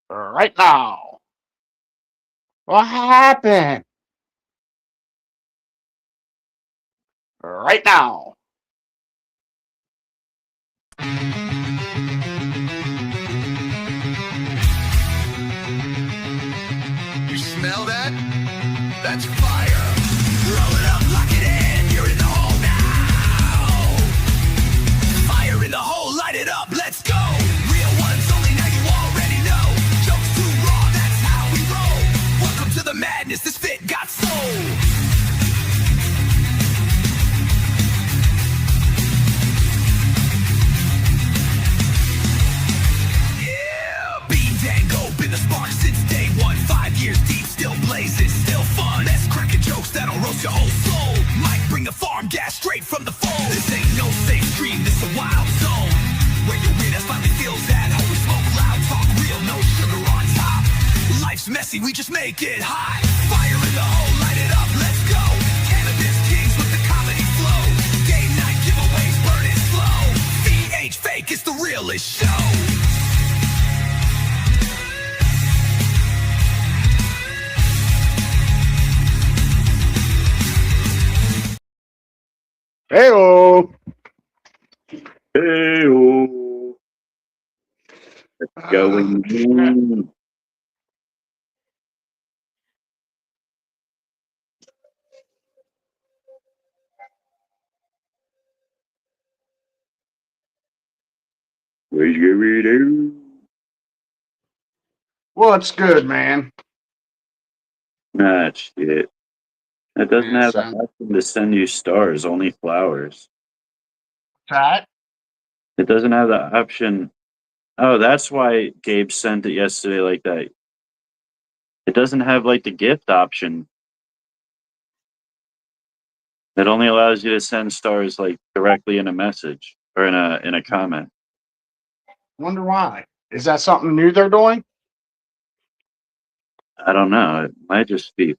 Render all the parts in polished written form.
Right now. What happened? Right now. You smell that? That's fire. Roll it up, lock it in. You're in the hole now. Fire in the hole, light it up. Let's go. Real ones only, now you already know. Jokes too raw, that's how we roll. Welcome to the madness. This fit got soul. Yeah, Bean Dango, been the spark since day one. 5 years deep, still blazing, still fun. Let's cracking jokes that'll roast your whole soul. Might bring the farm gas straight from the phone. This ain't no safe stream, this a wild zone. Where your weird ass finally feels at home. We smoke loud, talk real, no sugar on top. Life's messy, we just make it hot. Fire in the hole, light it up, let's go. Cannabis kings with the comedy flow. Day night giveaways, burn it slow. VH fake, it's the realest show. Hey-o. Hey-o. What's going on? What's going on? What's good, man? Ah, shit. It doesn't Yeah, have the sound option to send you stars, only flowers. tight. It doesn't have the option. Oh, that's why Gabe sent it yesterday like that. It doesn't have like the gift option. It only allows you to send stars like directly in a message or in a comment. Wonder why. Is that something new they're doing? I don't know. It might just be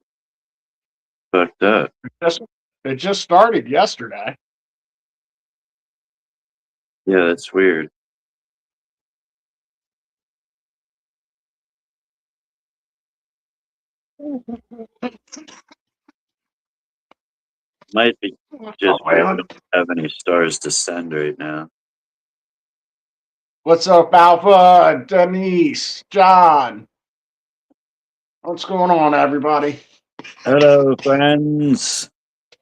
fucked up. It just started yesterday. Yeah, that's weird. Might be just Oh, we man. don't have any stars to send right now. What's up, Alpha, Denise, John? What's going on, everybody? Hello, friends.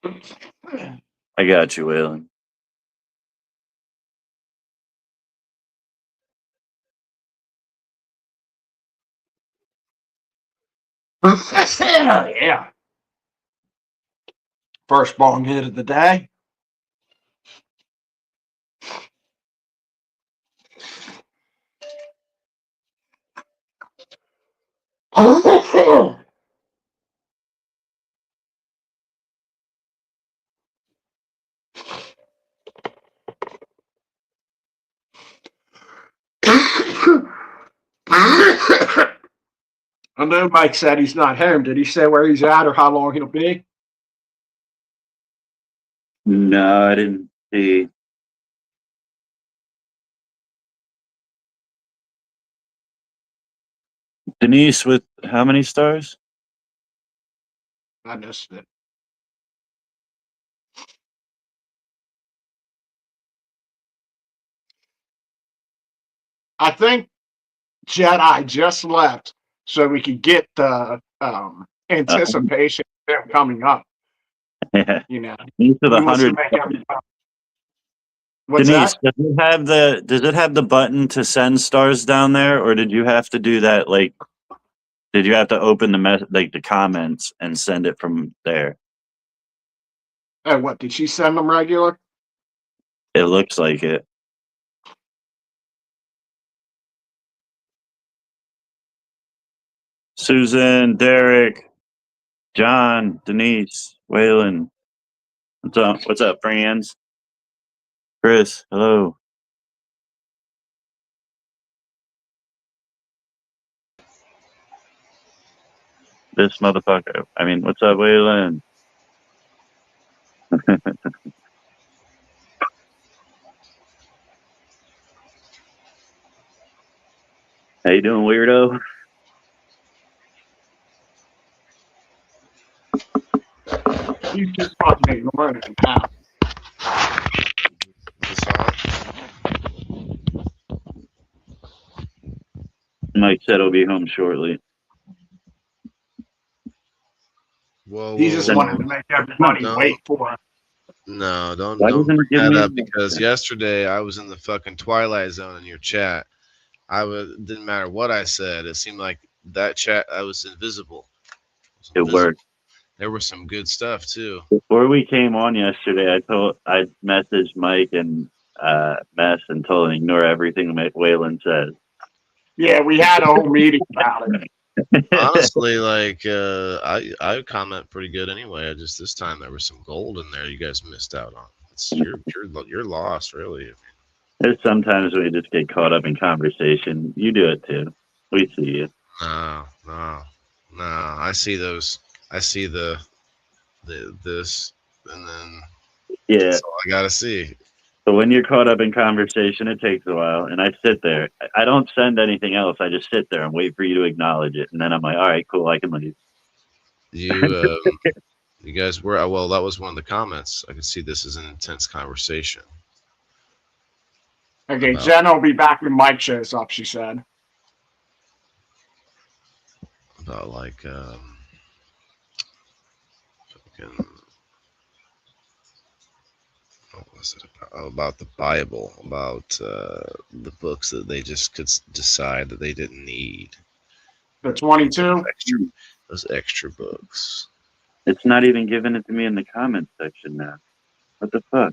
I got you, Waylon. Yeah. First bong hit of the day. I know Mike said he's not home. Did he say where he's at or how long he'll be? No, I didn't see. Denise with how many stars? I missed it. I think Jedi just left so we could get the anticipation of them coming up. Yeah. You know, Denise with he wants to 100. make everybody. What's Denise, that? does it have the button to send stars down there, or did you have to do that? Like, did you have to open the comments and send it from there? Oh, what did she send them regular? It looks like it. Susan, Derek, John, Denise, Waylon. What's up? What's up, friends? Chris, hello. This motherfucker. I mean, what's up, Waylon? How you doing, weirdo? He's just fucking ignoring it now. Mike said he'll be home shortly. Whoa, He just whoa, wanted whoa. to make everybody No. wait for him. No, don't Why doesn't it give add me- that, because yesterday I was in the fucking Twilight Zone in your chat. Didn't matter what I said. It seemed like that chat I was invisible. It worked. There was some good stuff too. Before we came on yesterday, I messaged Mike and Mess and told him to ignore everything Waylon says. Yeah, we had a whole meeting about it. Honestly, like I comment pretty good anyway. I just this time there was some gold in there you guys missed out on. You're lost, really. There's sometimes we just get caught up in conversation. You do it too. We see you. No. I see those. I see the this, and then Yeah. that's all I gotta see. But when you're caught up in conversation, it takes a while. And I sit there. I don't send anything else. I just sit there and wait for you to acknowledge it. And then I'm like, all right, cool, I can leave. You you guys were well. That was one of the comments. I can see this is an intense conversation. Okay, About- Jen will be back when Mike shows up, she said. About like fucking, what was it about? Oh, about the Bible, about the books that they just could decide that they didn't need. The 22? Those extra books. It's not even giving it to me in the comments section now. What the fuck?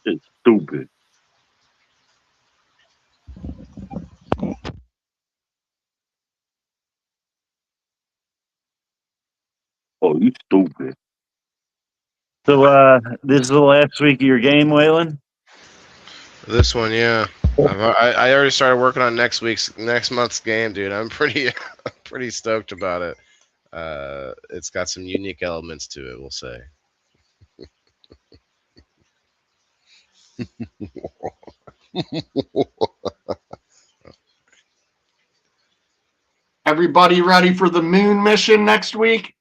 It's stupid. Oh, you stupid. So, this is the last week of your game, Waylon? This one, yeah. I already started working on next month's game, dude. I'm pretty pretty stoked about it. It's got some unique elements to it, we'll say. Everybody ready for the moon mission next week?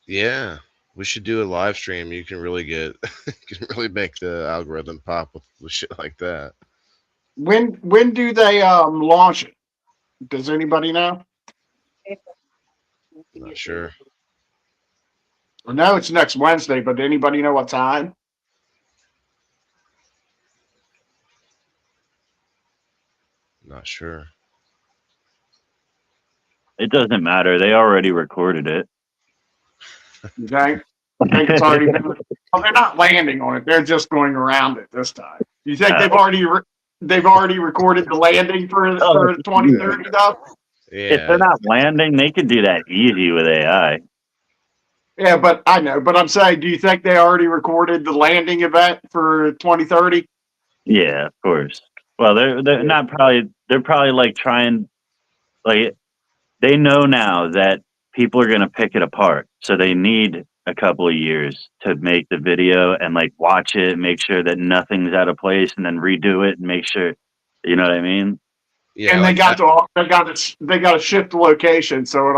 Yeah, we should do a live stream. You can really get, you can really make the algorithm pop with shit like that. When do they launch it? Does anybody know? Not sure. I know it's next Wednesday, but anybody know what time? Not sure. It doesn't matter. They already recorded it. You think? I think it's already been. Well, they're not landing on it. They're just going around it this time. You think they've already recorded the landing for 2030 though? If Yeah, they're not landing, they could do that easy with AI. Yeah, but I know. But I'm saying, do you think they already recorded the landing event for 2030? Yeah, of course. Well, they're not probably. They're probably like trying, like they know now that people are going to pick it apart, so they need a couple of years to make the video and like watch it, make sure that nothing's out of place, and then redo it and make sure. You know what I mean? yeah. And like they got to shift the location so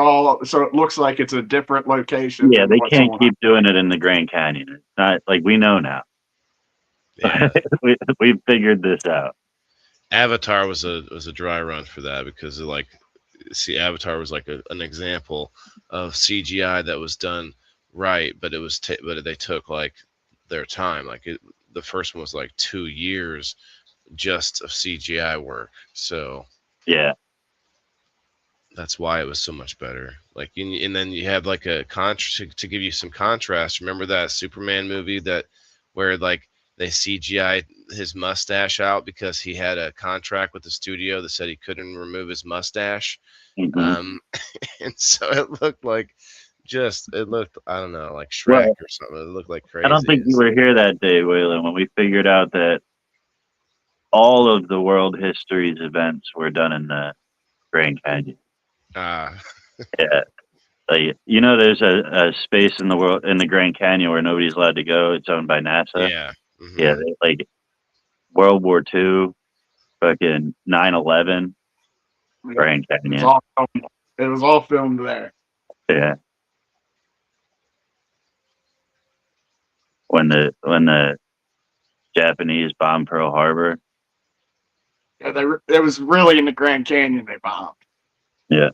it looks like it's a different location. Yeah, than they what's can't on. keep doing it in the Grand Canyon. It's not like we know now. yeah. we figured this out. Avatar was a dry run for that because Avatar was like an example of CGI that was done right, but it was but they took like their time. Like the first one was like 2 years just of CGI work. So Yeah. That's why it was so much better. Like, and then you have like a contrast to give you some contrast. Remember that Superman movie that where like they CGI his mustache out because he had a contract with the studio that said he couldn't remove his mustache. Mhm. And so it looked like it looked, I don't know, like Shrek Well, or something. It looked like I don't think you crazy. were here that day, Waylon, when we figured out that all of the world history's events were done in the Grand Canyon. Uh, Yeah. Like, there's a space in the world in the Grand Canyon where nobody's allowed to go. It's owned by NASA. yeah. Yeah, like World War II, fucking 9/11, Grand It was Canyon. all filmed, it was all filmed there. Yeah, when the Japanese bombed Pearl Harbor. Yeah, it was really in the Grand Canyon they bombed. Yeah,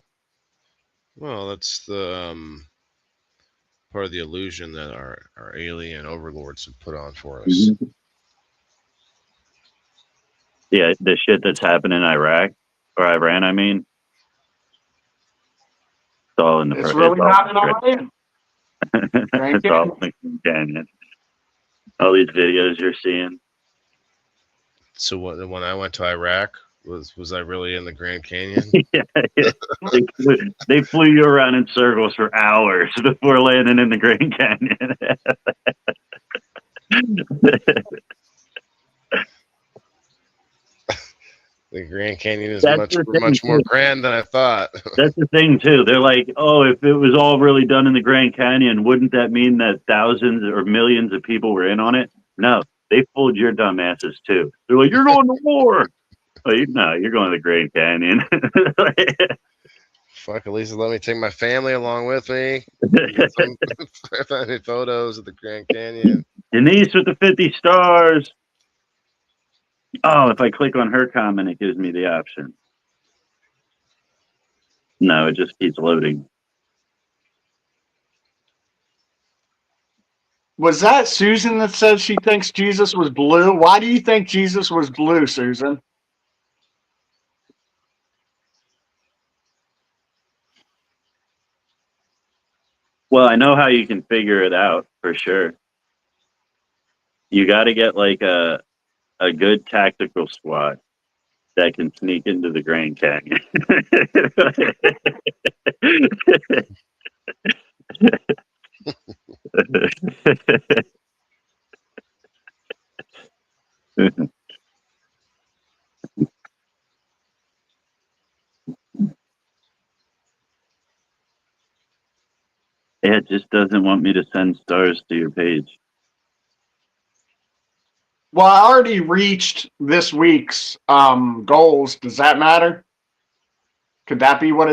Well, that's the part of the illusion that our alien overlords have put on for us. Mhm. Yeah, the shit that's happened in Iraq or Iran. I mean, it's all in the. It's It's really all not in Iran. Grand it's all Canyon. in the Grand Canyon. All these videos you're seeing. So when I went to Iraq, was I really in the Grand Canyon? Yeah, yeah. They flew you around in circles for hours before landing in the Grand Canyon. The Grand Canyon is That's much the thing much more too. grand than I thought. That's the thing too. They're like, oh, if it was all really done in the Grand Canyon, wouldn't that mean that thousands or millions of people were in on it? No, they fooled your dumb asses too. They're like, you're going to war. Like, no, you're going to the Grand Canyon. Fuck, at least let me take my family along with me. Get some photos of the Grand Canyon. Denise with the 50 stars. Oh, if I click on her comment, it gives me the option. No, it just keeps loading. Was that Susan that said she thinks Jesus was blue? Why do you think Jesus was blue, Susan? Well, I know how you can figure it out for sure. You got to get like a good tactical squad that can sneak into the Grand Canyon. It just doesn't want me to send stars to your page. Well, I already reached this week's goals. Does that matter? Could that be why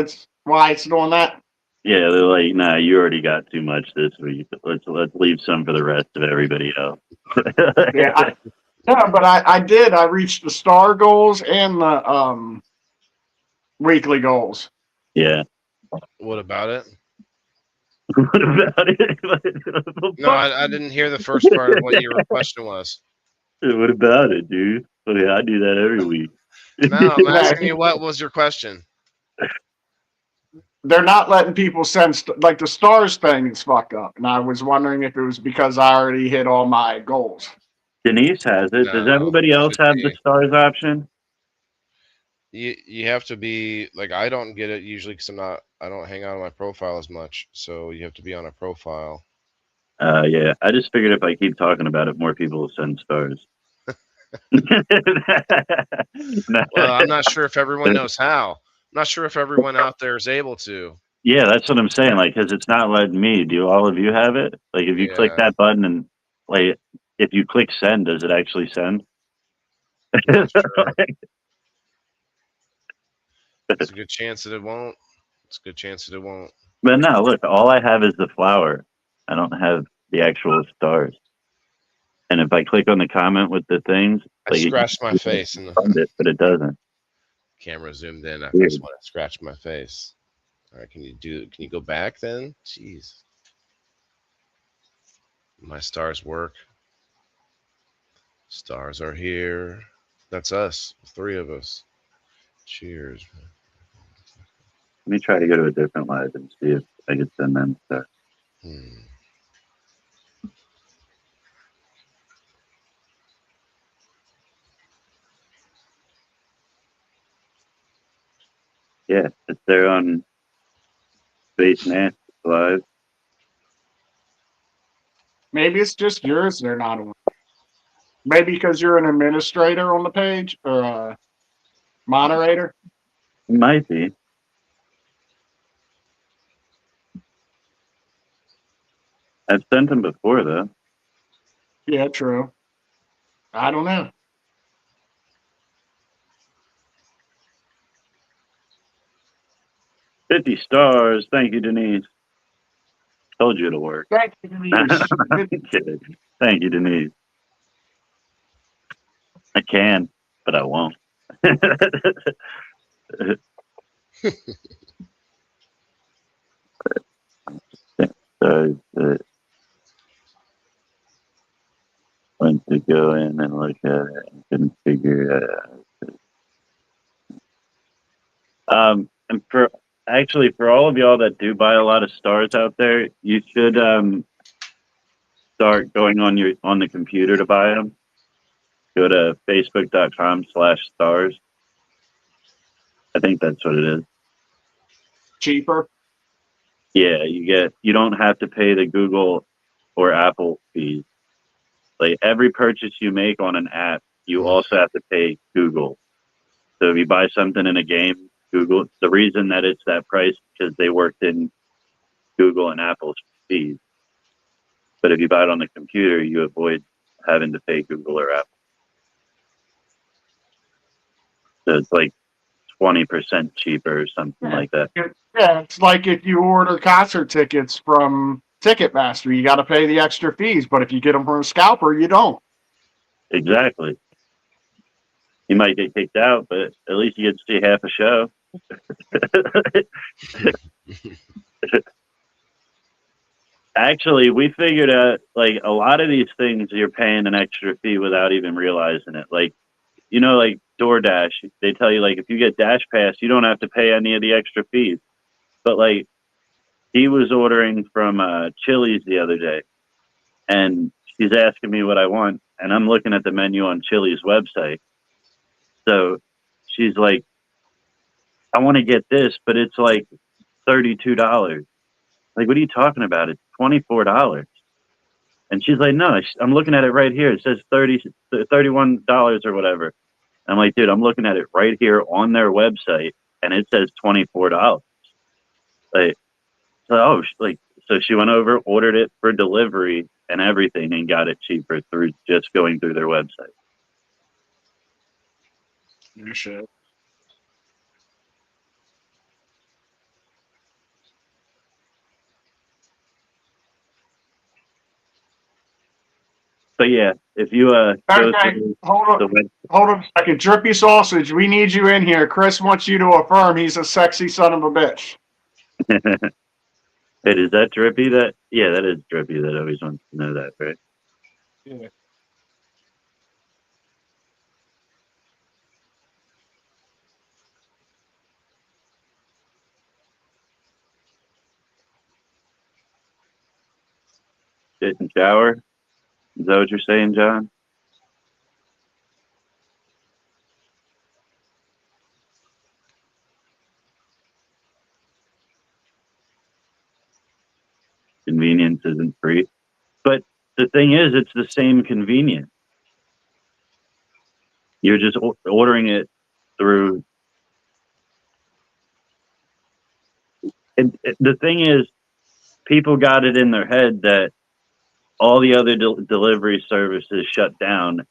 it's doing that? Yeah, they're like, nah, you already got too much this week. Let's leave some for the rest of everybody else. Yeah, but I did. I reached the star goals and the weekly goals. Yeah. What about it? What about it? No, I didn't hear the first part of what your question was. What about it, dude? Oh, yeah, I do that every week. No, I'm asking you what was your question. They're not letting people send like the stars thing is fucked up, and I was wondering if it was because I already hit all my goals. Denise has it. Does No, everybody else should have be. the stars option? You have to be like, I don't get it usually because I don't hang out on my profile as much, so you have to be on a profile. Yeah. I just figured if I keep talking about it, more people will send stars. No. Well, I'm not sure if everyone knows how. I'm not sure if everyone out there is able to. Yeah, that's what I'm saying. Like, because it's not letting me. Do all of you have it? Like, if you click Yeah. that button and like, if you click send, does it actually send? Not sure. There's a good chance that it won't. It's a good chance that it won't. But no, look, all I have is the flower. I don't have the actual stars. And if I click on the comment with the things, I like, scratched my face and fund the it, but it doesn't. camera zoomed in after Weird. this one. I scratched my face. All right, can you go back then? Jeez. My stars work. Stars are here. That's us. 3 of us. Cheers. Let me try to go to a different live and see if I can send them stuff. Hmm. Yeah, if they're on Space Nast Live. Maybe it's just yours they're not on. Maybe because you're an administrator on the page or a moderator. It might be. I've sent them before, though. Yeah, true. I don't know. $50 stars. Thank you, Denise. Told you it'll work. Thank you, Denise. I'm kidding. Thank you, Denise. I can, but I won't. So went to go in and look at it and couldn't figure it out. And for all of y'all that do buy a lot of stars out there, you should start going on the computer to buy them. Go to facebook.com/stars. I think that's what it is. Cheaper. Yeah, you don't have to pay the Google or Apple fees. Like every purchase you make on an app, you also have to pay Google. So if you buy something in a game, Google, the reason that it's that price because they worked in Google and Apple's fees. But if you buy it on the computer, you avoid having to pay Google or Apple. So it's like 20% cheaper or something like that. Yeah, it's like if you order concert tickets from Ticketmaster, you got to pay the extra fees. But if you get them from a scalper, you don't. Exactly. You might get kicked out, but at least you get to see half a show. Actually, we figured out like a lot of these things you're paying an extra fee without even realizing it. Like, like DoorDash, they tell you like if you get Dash Pass, you don't have to pay any of the extra fees. But like he was ordering from Chili's the other day, and she's asking me what I want, and I'm looking at the menu on Chili's website. So she's like, I want to get this, but it's like $32. Like, what are you talking about? It's $24. And she's like, no, I'm looking at it right here. It says $31 or whatever. I'm like, dude, I'm looking at it right here on their website, and it says $24. Like, so she went over, ordered it for delivery and everything, and got it cheaper through just going through their website. You should. But yeah, if you go Okay, through hold the on. web, Hold on a second. Drippy Sausage, we need you in here. Chris wants you to affirm he's a sexy son of a bitch. Wait, is that Drippy? Yeah, that is Drippy that always wants to know that, right? Yeah. Sit and shower. Is that what you're saying, John? Convenience isn't free. But the thing is, it's the same convenience. You're just ordering it through. And the thing is, people got it in their head that all the other delivery services shut down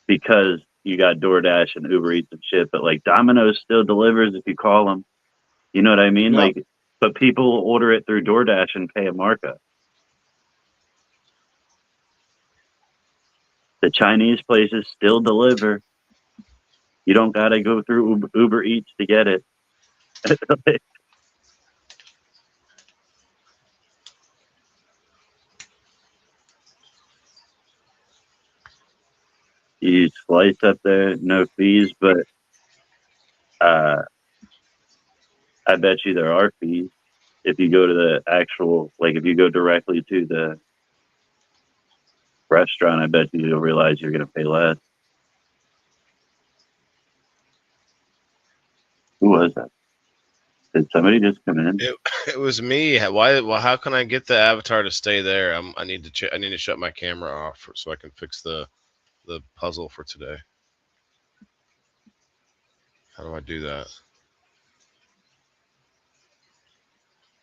because you got DoorDash and Uber Eats and shit. But like Domino's still delivers if you call them. You know what I mean? Yeah. Like, but people order it through DoorDash and pay a markup. The Chinese places still deliver. You don't gotta go through Uber Eats to get it. You slice up there, no fees, but I bet you there are fees if you go to the actual, like if you go directly to the restaurant. I bet you'll realize you're going to pay less. Who was that? Did somebody just come in? It was me. Why? Well, how can I get the avatar to stay there? I need to. I need to shut my camera off so I can fix the puzzle for today. How do I do that?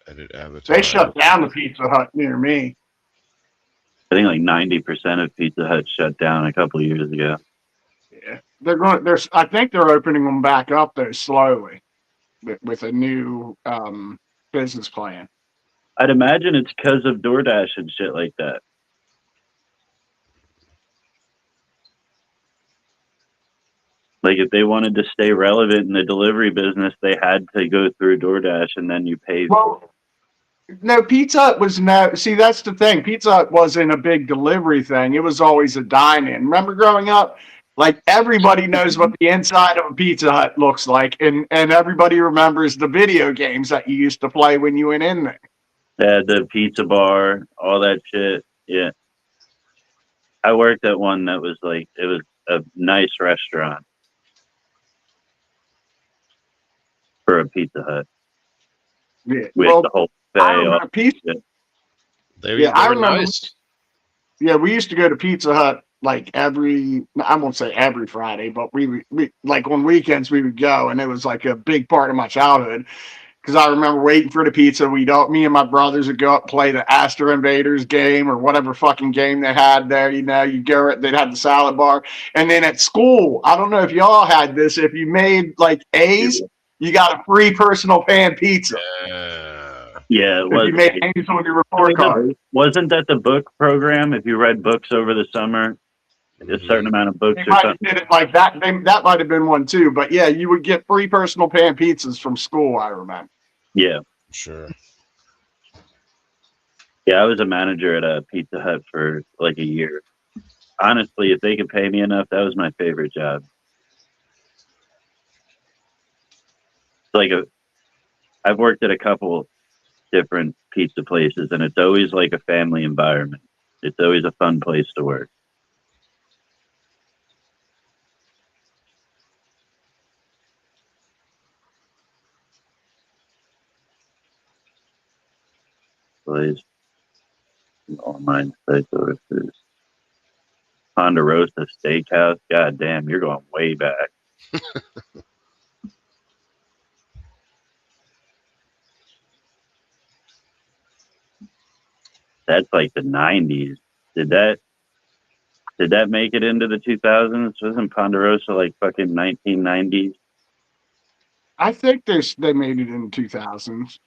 Edit avatar. They shut down the Pizza Hut near me. I think like 90% of Pizza Hut shut down a couple of years ago. Yeah, they're going. There's. I think they're opening them back up though slowly, with a new business plan. I'd imagine it's because of DoorDash and shit like that. Like if they wanted to stay relevant in the delivery business, they had to go through DoorDash, and then you pay. Well, no, Pizza Hut was no. See, that's the thing. Pizza Hut wasn't a big delivery thing. It was always a dine-in. Remember growing up? Like everybody knows what the inside of a Pizza Hut looks like, and everybody remembers the video games that you used to play when you went in there. They had the pizza bar, all that shit. Yeah. I worked at one that was like, it was a nice restaurant for a Pizza Hut. Yeah. With Well, the whole I buffet. remember Pizza. They I were remember. nice. Yeah, we used to go to Pizza Hut like I won't say every Friday, but we like on weekends we would go, and it was like a big part of my childhood because I remember waiting for the pizza. Me and my brothers would go up play the Astro Invaders game or whatever fucking game they had there. You know, you go, they'd have the salad bar, and then at school, I don't know if y'all had this. If you made like A's, you got a free personal pan pizza. Yeah, it If was. you made A's on your report card. Wasn't that the book program? If you read books over the summer, a certain amount of books They or might have something. did it like that. That might have been one too. But yeah, you would get free personal pan pizzas from school. I remember. Yeah. Sure. Yeah, I was a manager at a Pizza Hut for like a year. Honestly, if they could pay me enough, that was my favorite job. I've worked at a couple different pizza places, and it's always like a family environment. It's always a fun place to work. Place online site sources. Ponderosa Steakhouse. God damn, you're going way back. That's like the 90s. Did that make it into the 2000s? Wasn't Ponderosa like fucking 1990s? I think they made it in 2000s.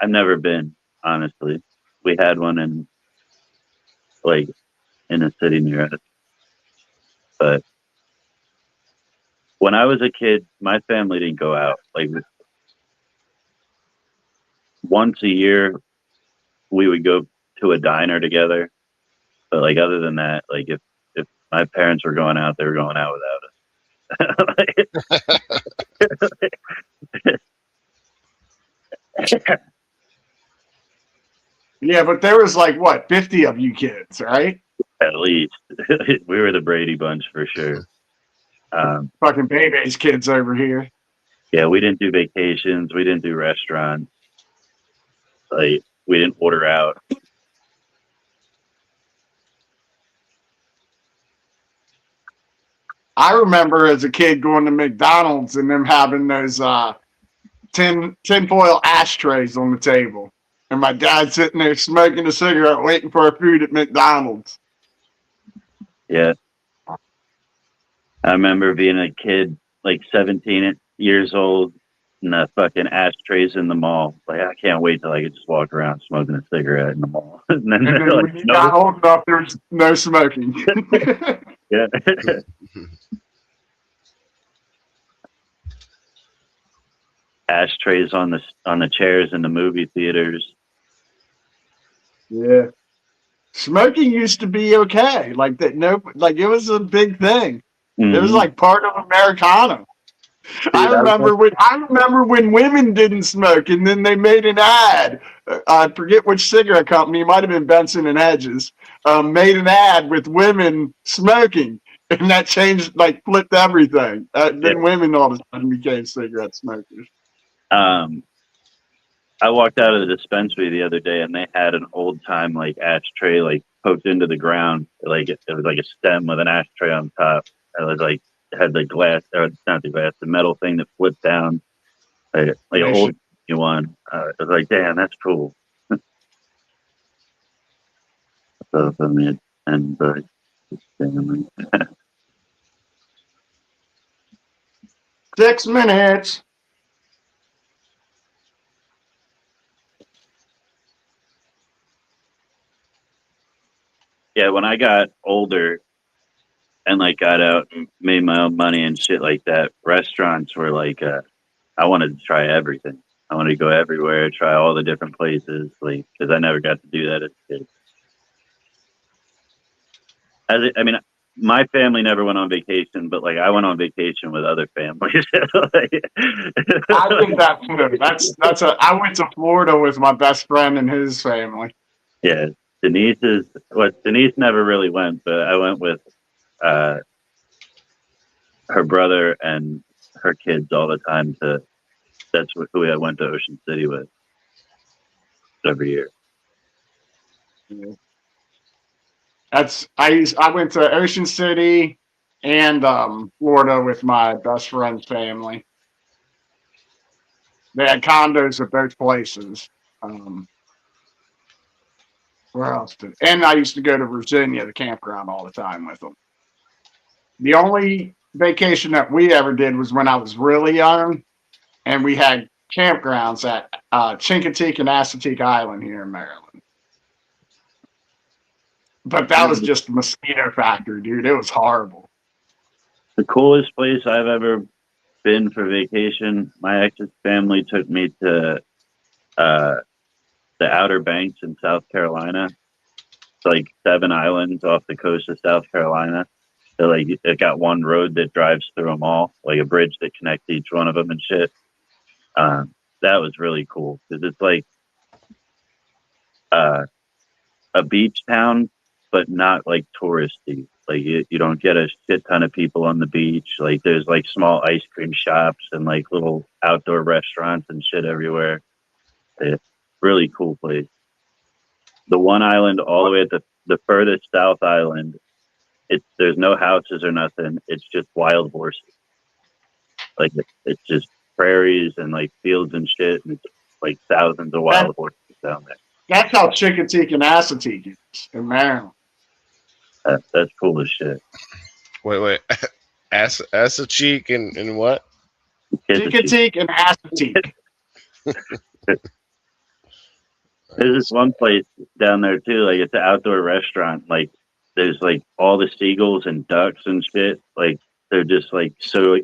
I've never been, honestly. We had one in a city near us. But when I was a kid, my family didn't go out. Like once a year we would go to a diner together. But like other than that, like if my parents were going out, they were going out without us. Yeah, but there was like what 50 of you kids, right? At least we were the Brady Bunch for sure. Fucking Bebe's kids over here. Yeah, we didn't do vacations. We didn't do restaurants. Like we didn't order out. I remember as a kid going to McDonald's and them having those tinfoil ashtrays on the table. And my dad sitting there smoking a cigarette waiting for our food at McDonald's. Yeah. I remember being a kid, like 17 years old, and the fucking ashtrays in the mall. Like, I can't wait till I could just walk around smoking a cigarette in the mall. and then And then like, when you got old enough, there was no smoking. yeah. Ashtrays on the chairs in the movie theaters. Yeah. Smoking used to be okay. Like that. No, like it was a big thing. It was Mhm. like part of Americana. Dude, I remember when women didn't smoke, and then they made an ad. I forget which cigarette company. It might have been Benson and Hedges. Made an ad with women smoking, and that changed, like, flipped everything. Yeah. Then women all of a sudden became cigarette smokers. I walked out of the dispensary the other day and they had an old time like ashtray like poked into the ground. Like it was like a stem with an ashtray on top. It was like it had the glass or not the glass, the metal thing that flipped down. Like an They old should- one. It was like, damn, that's cool. So I mean, and damn, 6 minutes. yeah, when I got older and like got out and made my own money and shit like that, restaurants were like I wanted to try everything. I wanted to go everywhere, try all the different places, like because I never got to do that as a kid. I mean, my family never went on vacation, but like I went on vacation with other families. Like, I did that too. I went to Florida with my best friend and his family. yeah, Denise never really went, but I went with uh, her brother and her kids all the time. Who I went to Ocean City with every year. I went to Ocean City and Florida with my best friend's family. They had condos at both places. Um, where else did? And I used to go to Virginia, the campground, all the time with them. The only vacation that we ever did was when I was really young, and we had campgrounds at Chincoteague and Assateague Island here in Maryland. But that was just the mosquito factor, dude. It was horrible. The coolest place I've ever been for vacation, my ex's family took me to uh, the Outer Banks in South Carolina. It's like 7 islands off the coast of South Carolina. So like it got one road that drives through them all, like a bridge that connects each one of them and shit. That was really cool because it's like uh, a beach town, but not like touristy. Like you don't get a shit ton of people on the beach. Like there's like small ice cream shops and like little outdoor restaurants and shit everywhere. It's really cool place. The one island all the way at the furthest south island, there's no houses or nothing. It's just wild horses. Like it's just prairies and like fields and shit, and it's like thousands of wild horses down there. That's how Chincoteague and Assateague is in Maryland. That's cool as shit. Wait. Ass a cheek and what? Chincoteague and Assateague. There's this one place down there too, like it's an outdoor restaurant. Like there's like all the seagulls and ducks and shit. Like they're just like so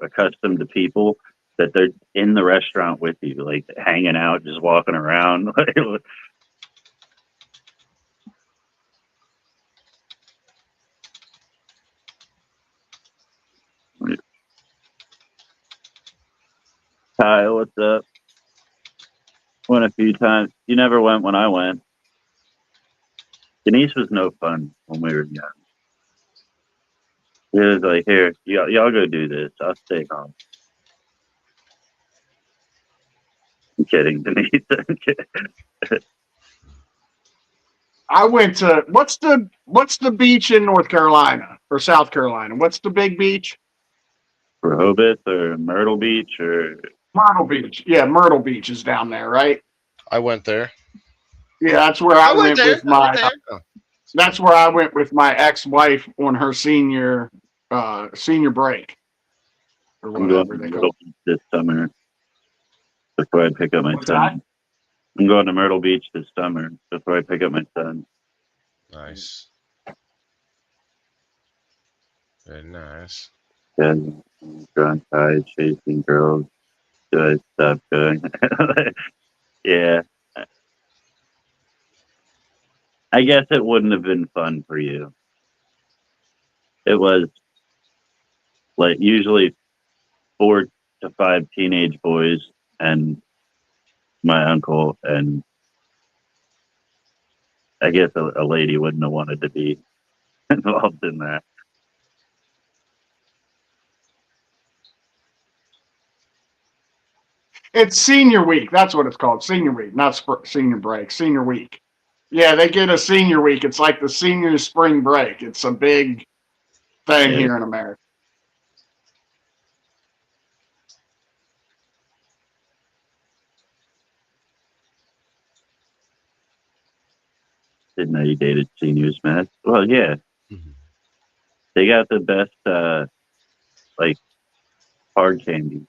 accustomed to people that they're in the restaurant with you, like hanging out, just walking around. Kyle, what's up? Went a few times. You never went when I went. Denise was no fun when we were young. It was like, here, y'all go do this. I'll stay home. I'm kidding, Denise. I'm kidding. I went to what's the beach in North Carolina or South Carolina? What's the big beach? Rehoboth or Myrtle Beach or Myrtle Beach. Yeah, Myrtle Beach is down there, right? I went there. Yeah, that's where I went there. with my. I went there. That's where I went with my ex-wife on her senior break or I'm going whatever to they call Myrtle Beach this summer before I pick up my What's son. I'm going to Myrtle Beach this summer before I pick up my son. Nice. Very nice. Yeah, drunk guys chasing girls, good stuff going. Yeah. I guess it wouldn't have been fun for you. It was like usually 4 to 5 teenage boys and my uncle, and I guess a lady wouldn't have wanted to be involved in that. It's senior week. That's what it's called. Senior week, not senior break. Senior week. Yeah, they get a senior week. It's like the senior spring break. It's a big thing Yeah. here in America. Didn't know you dated seniors, man. Well, yeah, Mhm. they got the best like hard candy.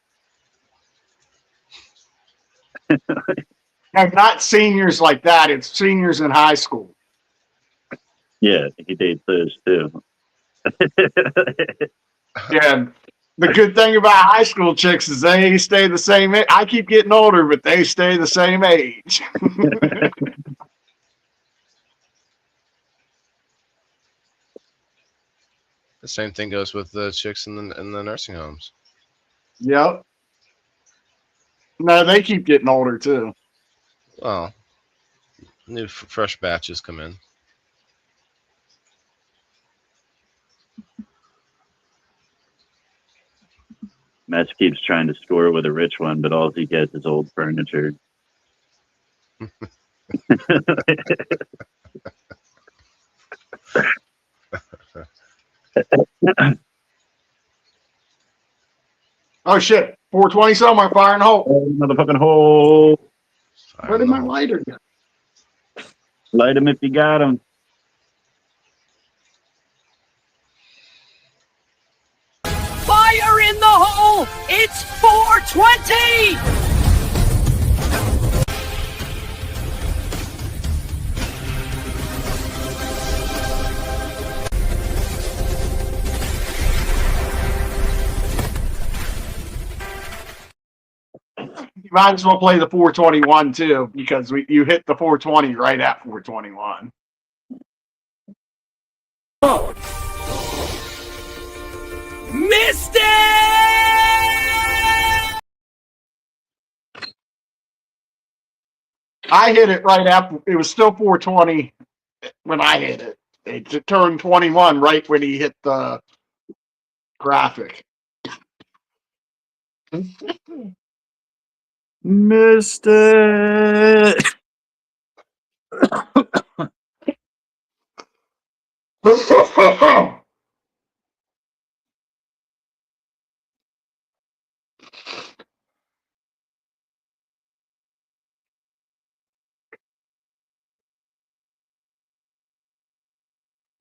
And not seniors like that. It's seniors in high school. Yeah, he dates those too. Yeah. The good thing about high school chicks is they stay the same age. I keep getting older, but they stay the same age. The same thing goes with the chicks in the nursing homes. Yep. No, they keep getting older too. Well, new fresh batches come in. Match keeps trying to score with a rich one, but all he gets is old furniture. Oh shit. 420 somewhere, firing hole. Oh, motherfucking hole! Fire Where in did the my hole. lighter go? Light him if you got him. Fire in the hole! It's 420! You might as well play the 421 too, because you hit the 420 right at 421. Missed it! I hit it right after. It was still 420 when I hit it. It turned 21 right when he hit the graphic. Missed it.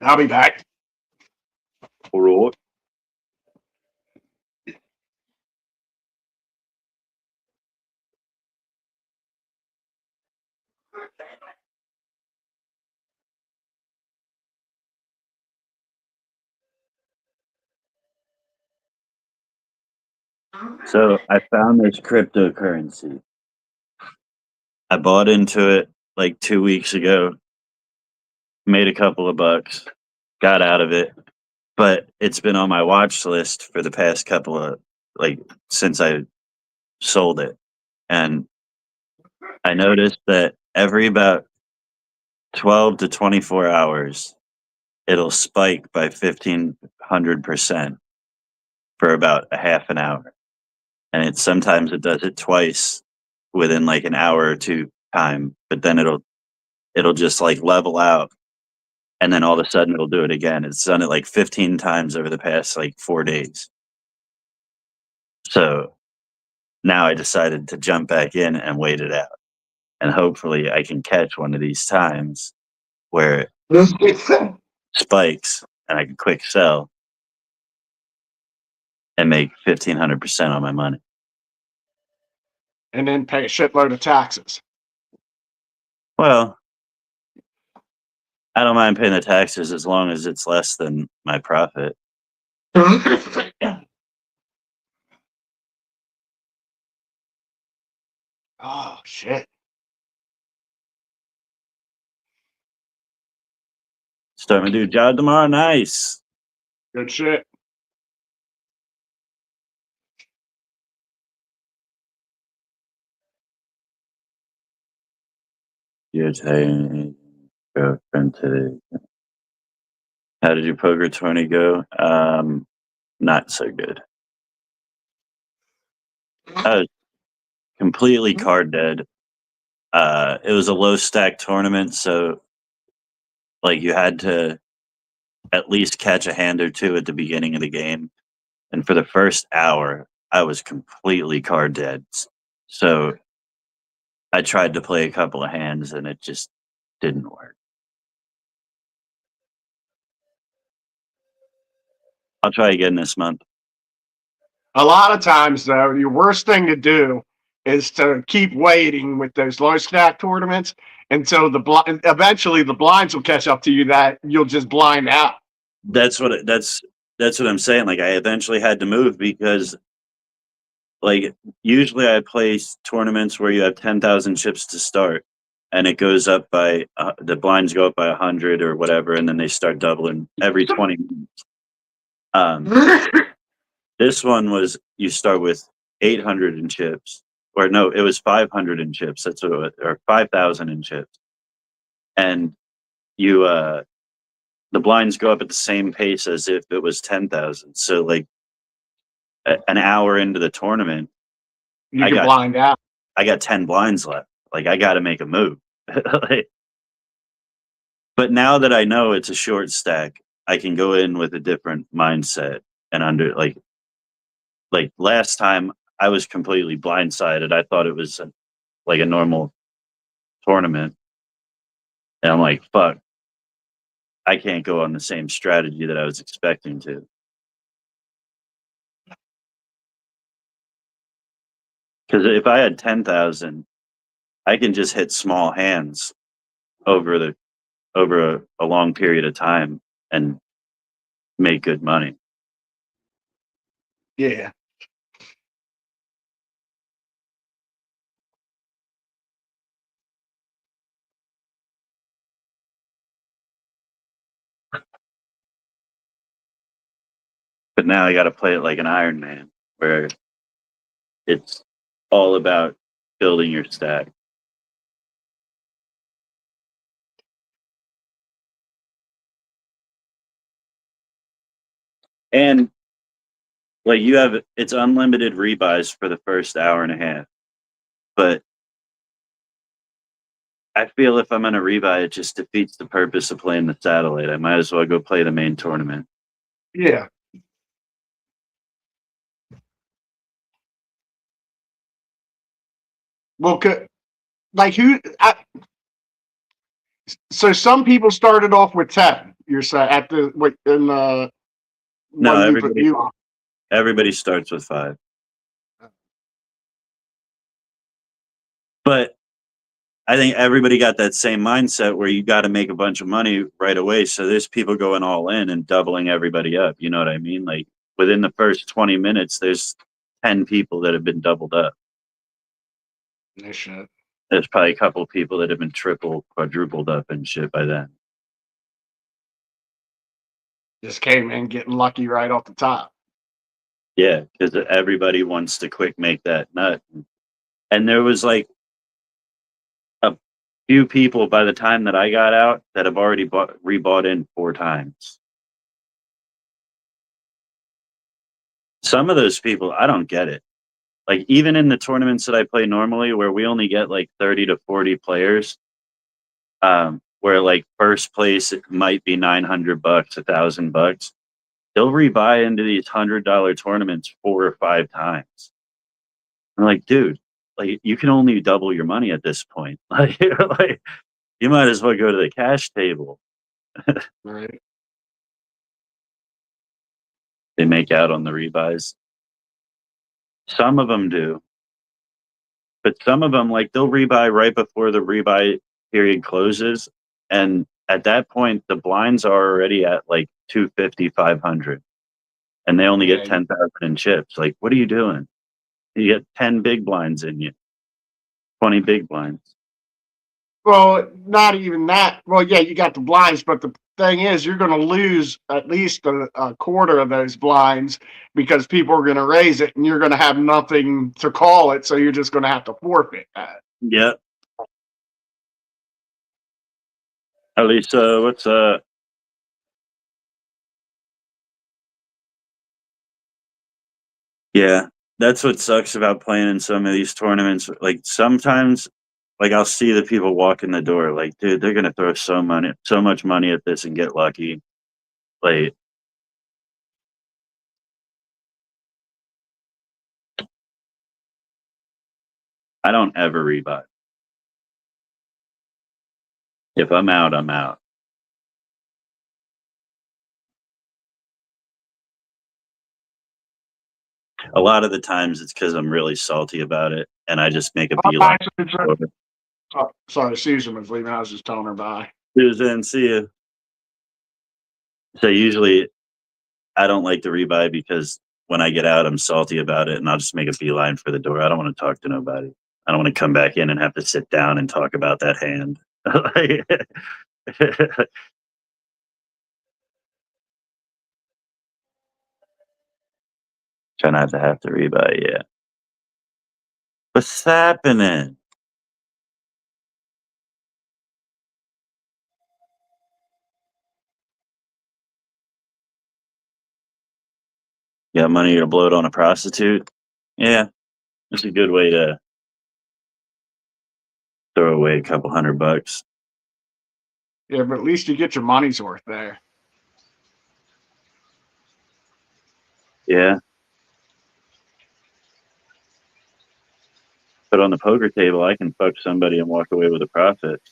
I'll be back. All right. So I found this cryptocurrency. I bought into it like 2 weeks ago, made a couple of bucks, got out of it, but it's been on my watch list for the past couple of like since I sold it. And I noticed that every about 12 to 24 hours, it'll spike by 1,500% for about a half an hour. And sometimes it does it twice within like an hour or two time, but then it'll just like level out, and then all of a sudden it'll do it again. It's done it like 15 times over the past like 4 days. So now I decided to jump back in and wait it out. And hopefully I can catch one of these times where it spikes and I can quick sell and make 1,500% on my money. And then pay a shitload of taxes. Well, I don't mind paying the taxes as long as it's less than my profit. Oh shit. So my dude, job tomorrow. Nice. Good shit. You're taking girlfriend today. How did your poker tourney go? Not so good. I was completely card dead. It was a low stack tournament, so like you had to at least catch a hand or two at the beginning of the game. And for the first hour, I was completely card dead. So I tried to play a couple of hands and it just didn't work. I'll try again this month. A lot of times, though, your worst thing to do is to keep waiting with those low stack tournaments until eventually the blinds will catch up to you that you'll just blind out. That's what I'm saying. Like I eventually had to move because like usually I play tournaments where you have 10,000 chips to start and it goes up by the blinds go up by 100 or whatever and then they start doubling every 20 minutes. This one was you start with 800 in chips, or no, it was 500 in chips. That's what it was, or 5,000 in chips, and you the blinds go up at the same pace as if it was 10,000. So like an hour into the tournament, You can blind out. I got 10 blinds left. Like I got to make a move. But now that I know it's a short stack, I can go in with a different mindset and under like last time I was completely blindsided. I thought it was like a normal tournament. And I'm like, fuck, I can't go on the same strategy that I was expecting to. Because if I had 10,000, I can just hit small hands over a long period of time and make good money. Yeah. But now I got to play it like an Iron Man, where it's all about building your stack. And like it's unlimited rebuys for the first hour and a half. But I feel if I'm going to rebuy, it just defeats the purpose of playing the satellite. I might as well go play the main tournament. Yeah. Well, like so some people started off with 10. You're saying at the in the No, everybody starts with 5. But I think everybody got that same mindset where you got to make a bunch of money right away. So there's people going all in and doubling everybody up. You know what I mean? Like within the first 20 minutes, there's 10 people that have been doubled up. No shit. There's probably a couple of people that have been triple, quadrupled up and shit by then. Just came in getting lucky right off the top. Yeah, because everybody wants to quick make that nut. And there was like a few people by the time that I got out that have already rebought in 4 times. Some of those people, I don't get it. Like even in the tournaments that I play normally, where we only get like 30 to 40 players, where like first place it might be $900, $1,000, they'll rebuy into these $100 tournaments 4 or 5 times. I'm like, dude, like you can only double your money at this point. Like you might as well go to the cash table. Right. They make out on the rebuys. Some of them do. But some of them, like, they'll rebuy right before the rebuy period closes. And at that point, the blinds are already at like 250, 500. And they only get 10,000 in chips. Like, what are you doing? You get 10 big blinds in you, 20 big blinds. Well, not even that. Well, yeah, you got the blinds, but the thing is, you're going to lose at least a quarter of those blinds because people are going to raise it, and you're going to have nothing to call it, so you're just going to have to forfeit that. Yep. At least, what's Yeah, that's what sucks about playing in some of these tournaments. Like sometimes, like I'll see the people walk in the door, like, dude, they're gonna throw so much money at this and get lucky. Like, I don't ever rebuy. If I'm out, I'm out. A lot of the times it's because I'm really salty about it, and I just make a beeline. Sorry, Susan was leaving. I was just telling her bye. Susan, see you. So usually, I don't like to rebuy because when I get out, I'm salty about it, and I'll just make a beeline for the door. I don't want to talk to nobody. I don't want to come back in and have to sit down and talk about that hand. Try not to have to rebuy, yeah. What's happening? You got money to blow it on a prostitute? Yeah, it's a good way to throw away a couple $100. Yeah, but at least you get your money's worth there. Yeah. But on the poker table, I can fuck somebody and walk away with a profit.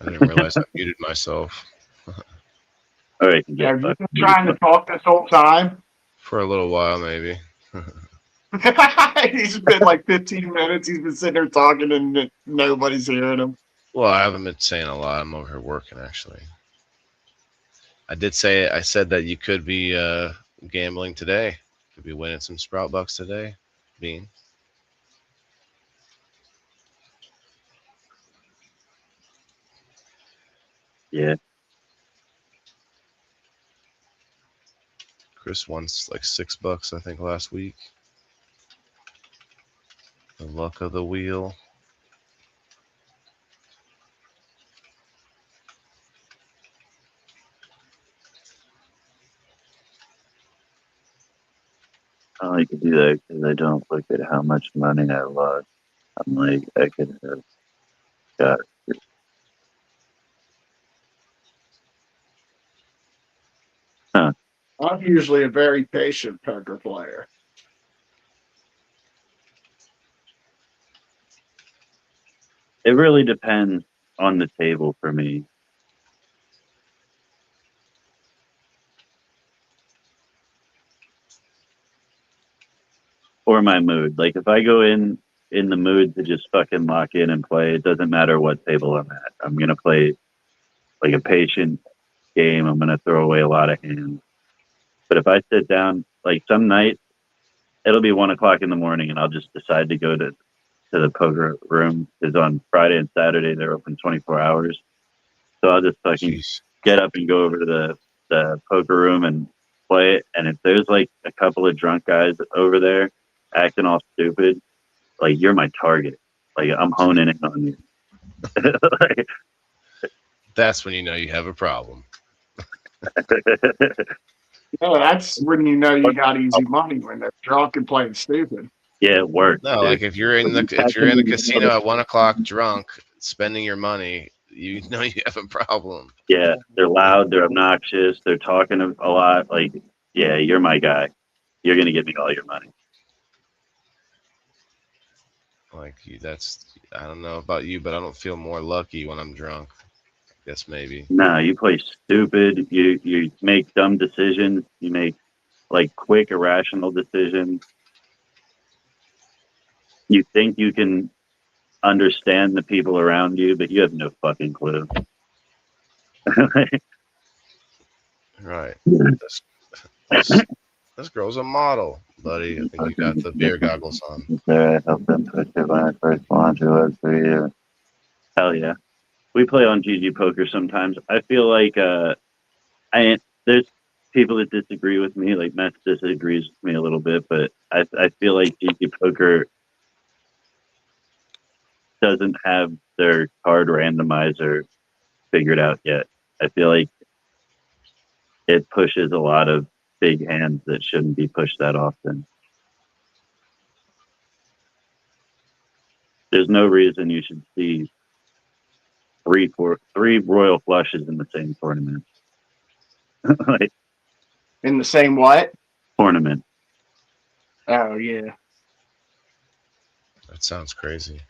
I didn't realize I muted myself All right, Yeah, have you been trying to talk this whole time? for a little while, maybe. He's been like 15 minutes. He's been sitting there talking and nobody's hearing him. Well, I haven't been saying a lot. I'm over here working, actually. I said that you could be gambling today. Could be winning some Sprout bucks today, Bean. Yeah. Chris won like $6, I think, last week. The luck of the wheel. I like to do that because I don't look at how much money I lost. I'm like, I could have got. Huh. I'm usually a very patient poker player. It really depends on the table for me. Or my mood. Like if I go in the mood to just fucking lock in and play, it doesn't matter what table I'm at. I'm gonna play like a patient game. I'm gonna throw away a lot of hands. But if I sit down, like some nights, it'll be 1 o'clock in the morning, and I'll just decide to go to the poker room. Because on Friday and Saturday they're open 24 hours. So I'll just fucking get up and go over to the poker room and play it. And if there's like a couple of drunk guys over there acting all stupid, like you're my target. Like I'm honing in on you. Like, That's when you know you have a problem. No, that's when you know you got easy money, when they're drunk and playing stupid. Yeah, it works. No, dude. like if you're in the casino at 1 o'clock drunk, spending your money, you know you have a problem. Yeah, they're loud, they're obnoxious, they're talking a lot. Like, yeah, you're my guy. You're gonna give me all your money. Like I don't know about you, but I don't feel more lucky when I'm drunk. I guess maybe. No, you play stupid. You make dumb decisions. You make like quick, irrational decisions. You think you can understand the people around you, but you have no fucking clue. Right. This girl's a model, buddy. I think you got the beer goggles on. There, I helped them push it when I first launched. It was 3 years. Hell yeah. We play on GG Poker sometimes. I feel like there's people that disagree with me, like Mets disagrees with me a little bit, but I feel like GG Poker doesn't have their card randomizer figured out yet. I feel like it pushes a lot of big hands that shouldn't be pushed that often. There's no reason you should see three royal flushes in the same tournament. Like In the same what? tournament. Oh yeah. That sounds crazy.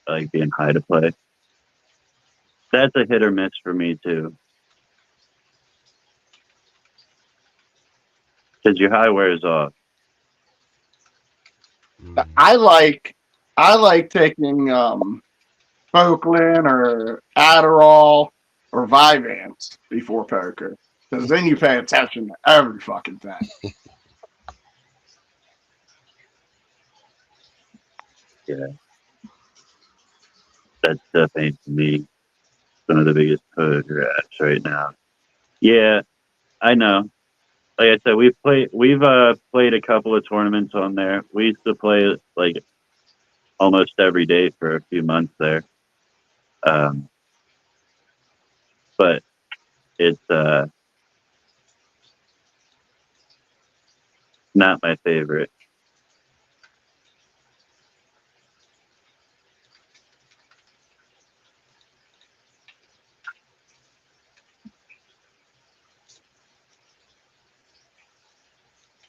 I like being high to play. That's a hit or miss for me too. Because your high wears off. Mm. I like taking Oakland or Adderall or Vyvanse before poker, because then you pay attention to every fucking thing. Yeah. That's definitely to me one of the biggest poker apps right now. Yeah, I know. Like I said, we've played a couple of tournaments on there. We used to play like almost every day for a few months there. But it's not my favorite.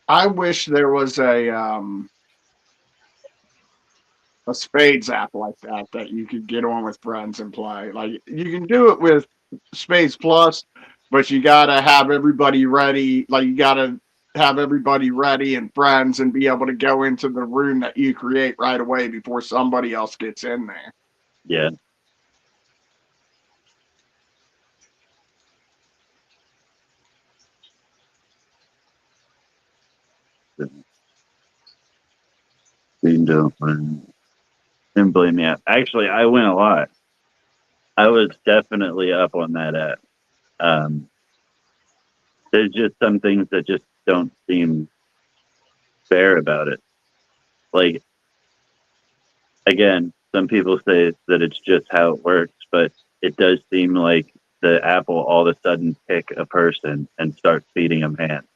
I wish there was a Spades app like that you could get on with friends and play. Like you can do it with Spades Plus, but you gotta have everybody ready. Like you gotta have everybody ready and friends and be able to go into the room that you create right away before somebody else gets in there. Yeah. You didn't blame me. Actually, I win a lot. I was definitely up on that app. There's just some things that just don't seem fair about it. Like, again, some people say that it's just how it works, but it does seem like the app will all of a sudden pick a person and start feeding them hands.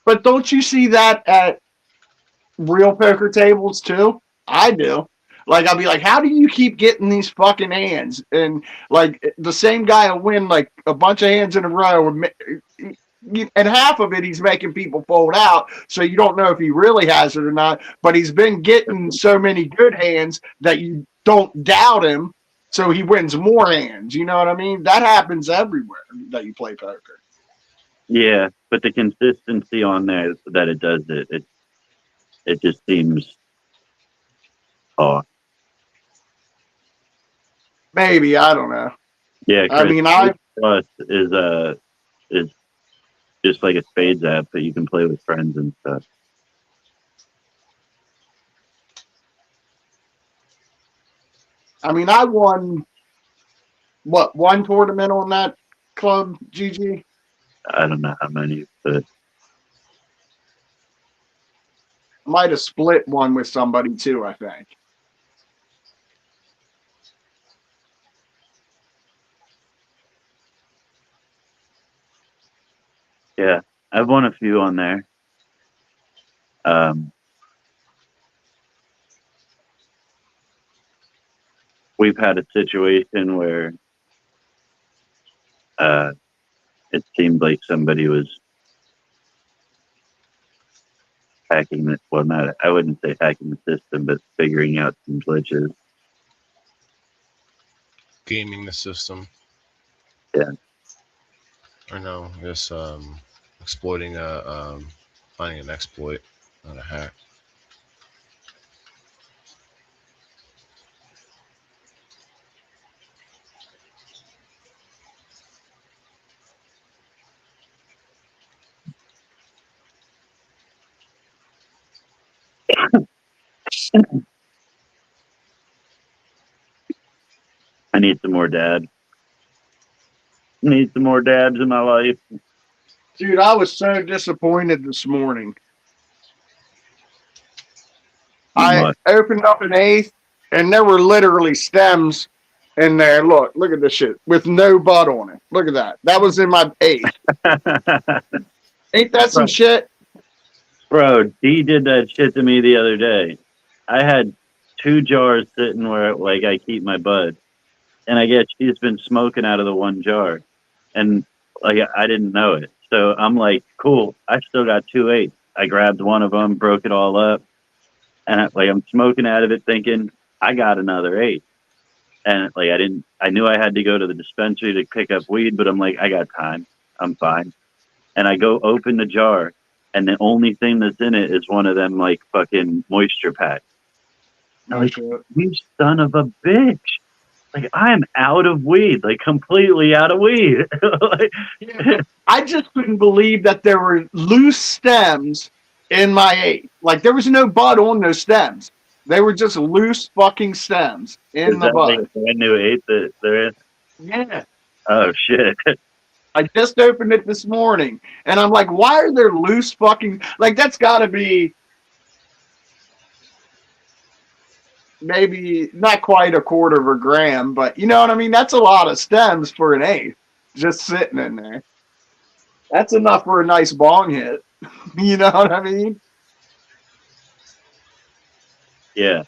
But don't you see that at real poker tables too? I do. Like I'll be like, how do you keep getting these fucking hands? And like the same guy will win like a bunch of hands in a row, and half of it he's making people fold out. So you don't know if he really has it or not. But he's been getting so many good hands that you don't doubt him. So he wins more hands. You know what I mean? That happens everywhere that you play poker. Yeah, but the consistency on there that it does it just seems off. Maybe, I don't know. Yeah, I mean, I Plus is just like a Spades app that you can play with friends and stuff. I won one tournament on that club, GG. I don't know how many, but Might have split one with somebody too, I think. yeah, I've won a few on there. We've had a situation where it seemed like somebody was hacking it. Well, not I wouldn't say hacking the system, but figuring out some glitches. Gaming the system. Yeah. Or no, I guess exploiting finding an exploit, not a hack. I need some more dad. Need some more dads in my life. Dude, I was so disappointed this morning. I What? opened up an eighth, and there were literally stems in there. Look at this shit with no bud on it. Look at that. That was in my eighth. Ain't that some Right. shit? Bro, D did that shit to me the other day. I had 2 jars sitting where like I keep my bud, and I guess she's been smoking out of the one jar, and like I didn't know it. So I'm like, cool. I still got 2 eighths. I grabbed one of them, broke it all up, and I'm smoking out of it, thinking I got another eighth. And like I knew I had to go to the dispensary to pick up weed, but I'm like, I got time. I'm fine. And I go open the jar, and the only thing that's in it is one of them like fucking moisture packs. I'm like, you son of a bitch. Like, I'm out of weed, like completely out of weed. Like, I just couldn't believe that there were loose stems in my eighth. Like there was no bud on those stems. They were just loose fucking stems in is the that like bud. a brand new eighth that there is? Yeah. Oh shit. I just opened it this morning, and I'm like, why are there loose fucking like that's got to be maybe not quite a quarter of a gram, but you know what I mean? That's a lot of stems for an eighth just sitting in there. That's enough for a nice bong hit. You know what I mean? Yeah.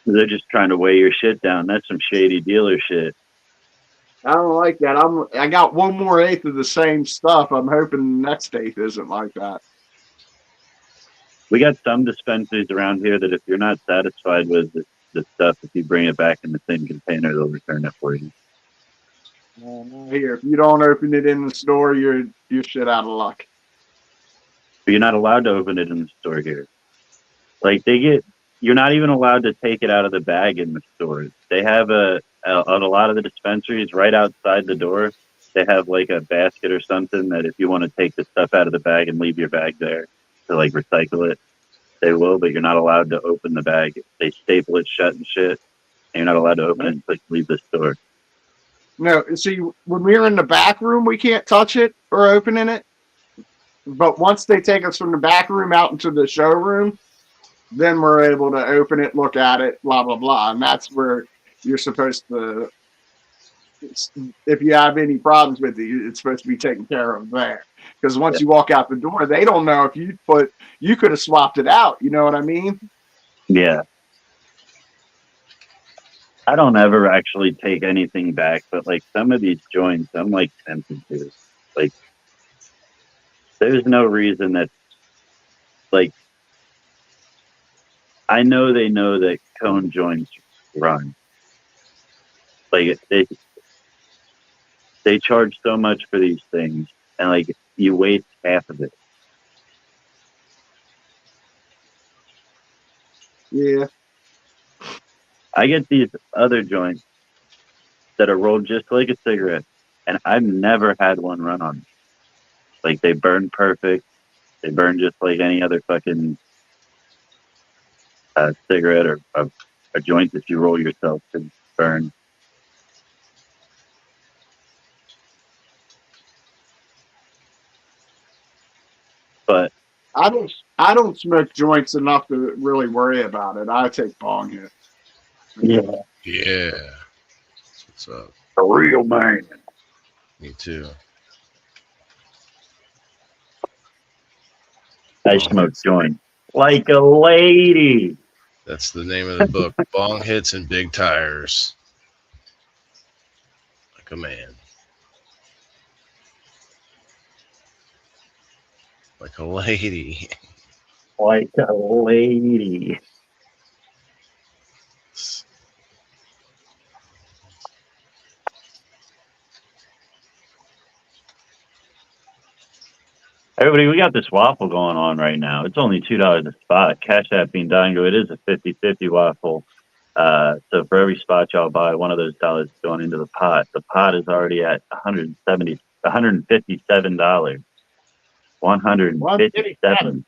They're just trying to weigh your shit down. That's some shady dealer shit. I don't like that. I got one more eighth of the same stuff. I'm hoping the next eighth isn't like that. We got some dispensaries around here that if you're not satisfied with the stuff, if you bring it back in the same container, they'll return it for you. Here, if you don't open it in the store, you're shit out of luck. But you're not allowed to open it in the store here. Like you're not even allowed to take it out of the bag in the stores. They have a lot of the dispensaries right outside the door. They have like a basket or something that if you want to take the stuff out of the bag and leave your bag there to like recycle it, they will. But you're not allowed to open the bag. They staple it shut and shit. And you're not allowed to open it and leave the store. No, see, when we're in the back room, we can't touch it or open in it. But once they take us from the back room out into the showroom, then we're able to open it, look at it, blah, blah, blah. And that's where you're supposed to, if you have any problems with it, it's supposed to be taken care of there. Because once you walk out the door, they don't know if you could have swapped it out. You know what I mean? Yeah. I don't ever actually take anything back, but like some of these joints, I'm like tempted to. Like, there's no reason that, like, I know they know that cone joints run. Like, they charge so much for these things, and like, you waste half of it. Yeah. I get these other joints that are rolled just like a cigarette, and I've never had one run on me. Like, they burn perfect. They burn just like any other fucking cigarette or a joint that you roll yourself to burn. But I don't smoke joints enough to really worry about it. I take bong hits. yeah, Yeah. That's what's up. a real man. Me too. I smoke joints like a lady. That's the name of the book. Bong hits and big tires. Like a man. Like a lady. Like a lady. Everybody, we got this waffle going on right now. It's only $2 a spot. Cash App being Dango. It is a 50-50 waffle. So for every spot y'all buy, one of those dollars is going into the pot. The pot is already at $157. $157.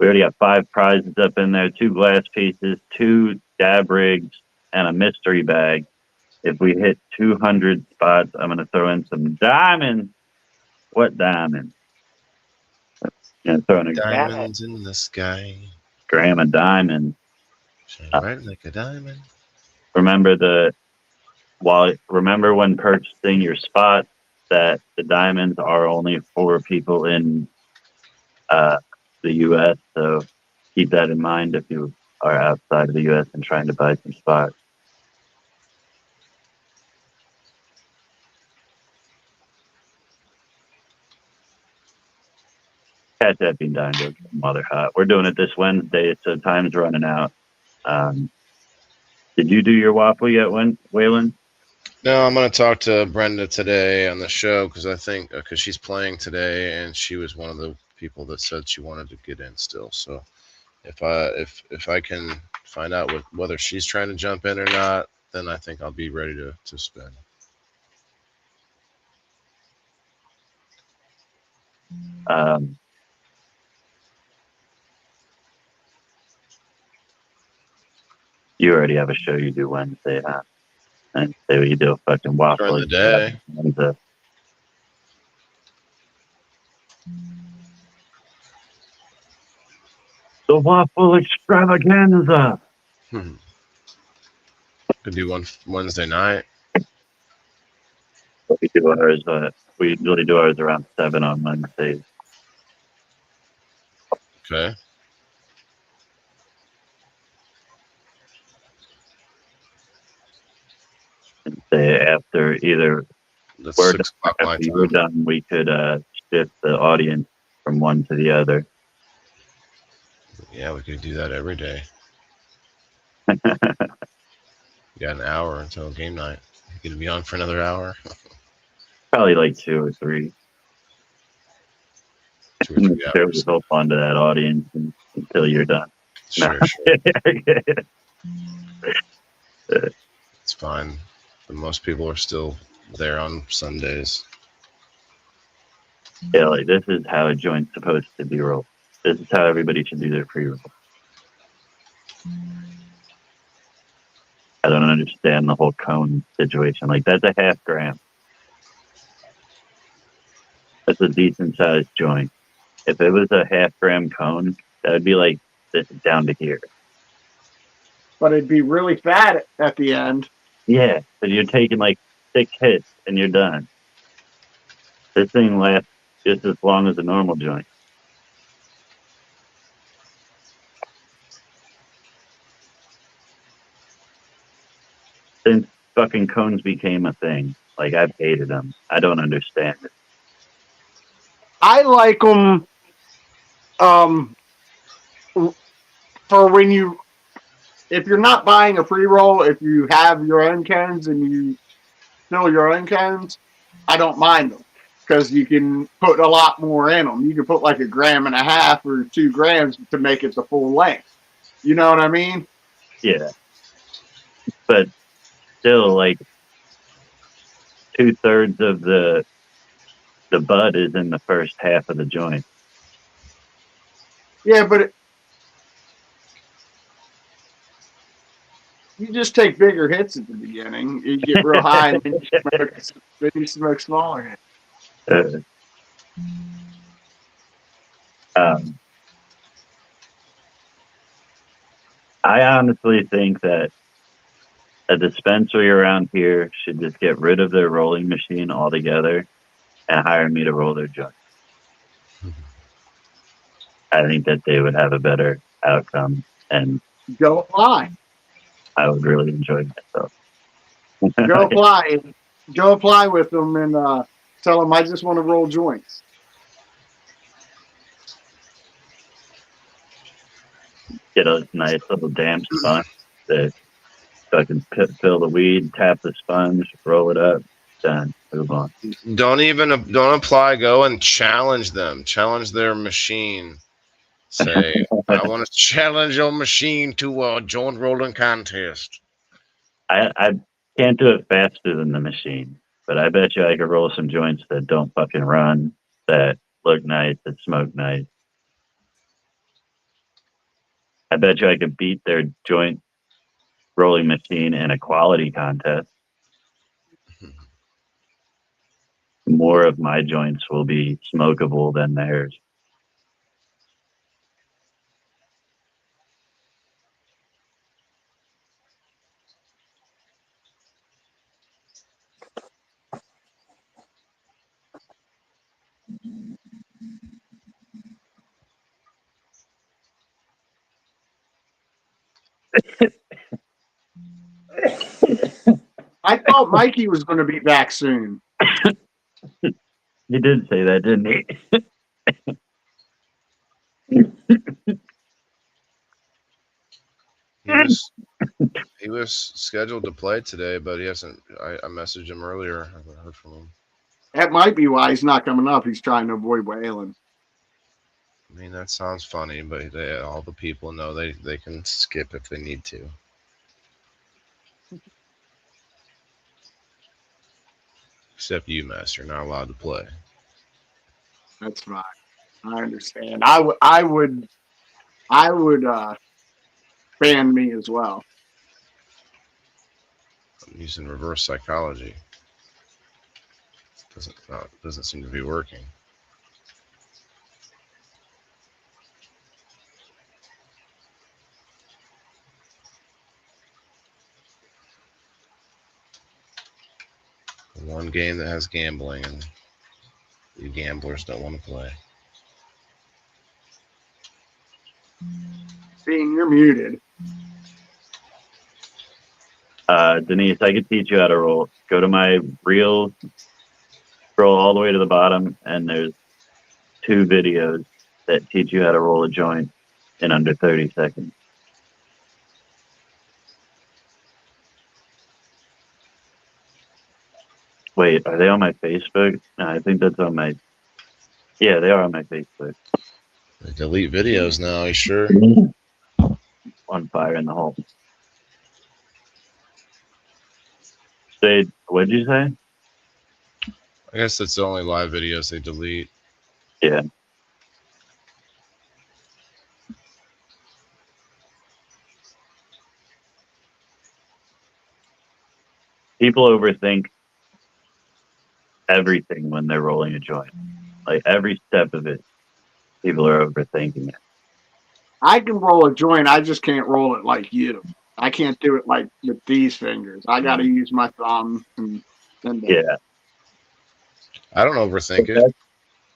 We already got 5 prizes up in there, 2 glass pieces, 2 dab rigs, and a mystery bag. If we hit 200 spots, I'm going to throw in some diamonds. What diamond? Throw in a Diamonds in the sky, gram of diamonds. shine bright like a diamond. Remember when purchasing your spot that the diamonds are only for people in the U.S. So keep that in mind if you are outside of the U.S. and trying to buy some spots. Catch that being done, go mother hot. We're doing it this Wednesday, so time's running out. Did you do your waffle yet, Waylon? No, I'm gonna talk to Brenda today on the show because she's playing today, and she was one of the people that said she wanted to get in still. So if I can find out whether she's trying to jump in or not, then I think I'll be ready to spin. You already have a show you do Wednesday, huh? And say what you do a fucking waffle. During the day. The waffle extravaganza. Could do one Wednesday night. We usually do ours around 7 on Wednesdays. Okay. And say after either That's we're 6 o'clock my after you're time. done, we could shift the audience from one to the other. Yeah, we could do that every day. You got an hour until game night. You could be on for another hour. Probably like 2 or 3. 2 or 3 Throw hours. yourself onto that audience until you're done. Sure. It's fine. But most people are still there on Sundays. Yeah, like this is how a joint's supposed to be rolled. This is how everybody should do their pre-roll. I don't understand the whole cone situation. Like, that's a 0.5 gram. That's a decent sized joint. If it was a 0.5 gram cone, that would be like down to here. But it'd be really fat at the end. Yeah, but you're taking like 6 hits and you're done. This thing lasts just as long as a normal joint. Since fucking cones became a thing, like, I've hated them. I don't understand it. I like them for when if you're not buying a pre-roll, if you have your own cones and you fill your own cones, I don't mind them because you can put a lot more in them. You can put like 1.5 grams or 2 grams to make it the full length. You know what I mean? Yeah. But still, like, 2/3 of the bud is in the first half of the joint. Yeah, but you just take bigger hits at the beginning. You get real high, and then you smoke smaller hits. I honestly think that a dispensary around here should just get rid of their rolling machine altogether and hire me to roll their joint. I think that they would have a better outcome, and Go apply. I would really enjoy myself. Go apply. Go apply with them and tell them I just want to roll joints. Get a nice little damn sponge that fucking fill the weed, tap the sponge, roll it up, done, move on. Don't apply. Go and challenge them. Challenge their machine. Say, I want to challenge your machine to a joint rolling contest. I can't do it faster than the machine, but I bet you I could roll some joints that don't fucking run, that look nice, that smoke nice. I bet you I could beat their joint rolling machine in a quality contest. More of my joints will be smokable than theirs. I thought Mikey was going to be back soon. He did say that, didn't he? He was scheduled to play today, but he hasn't. I messaged him earlier. I haven't heard from him. That might be why he's not coming up. He's trying to avoid whaling. I mean, that sounds funny, but all the people know they can skip if they need to. Except you, Master. You're not allowed to play. That's fine. I understand. I would ban me as well. I'm using reverse psychology. Doesn't seem to be working. One game that has gambling, and you gamblers don't want to play. Being you're muted. Denise, I could teach you how to roll. Go to my reel, scroll all the way to the bottom, and there's 2 videos that teach you how to roll a joint in under 30 seconds. Wait, are they on my Facebook? No, I think that's on my... Yeah, they are on my Facebook. They delete videos now, you sure? On fire in the hole. Say, what'd you say? I guess that's the only live videos they delete. Yeah. People overthink everything when they're rolling a joint. Like every step of it, people are overthinking it. I can roll a joint. I just can't roll it like you. I can't do it like with these fingers. I got to use my thumb. And Yeah. I don't overthink it.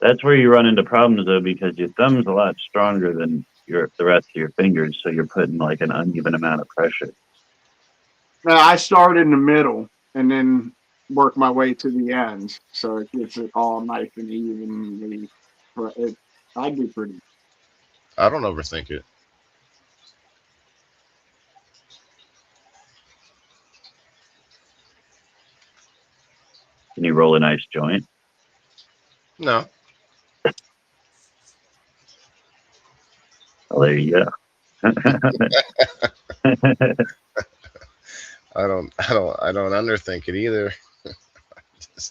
That's where you run into problems though, because your thumb's a lot stronger than the rest of your fingers, so you're putting like an uneven amount of pressure. Now, I start in the middle and then work my way to the ends, so it gets it all nice and even. I do pretty. I don't overthink it. Can you roll a nice joint? No. Well, there you go. I don't underthink it either. I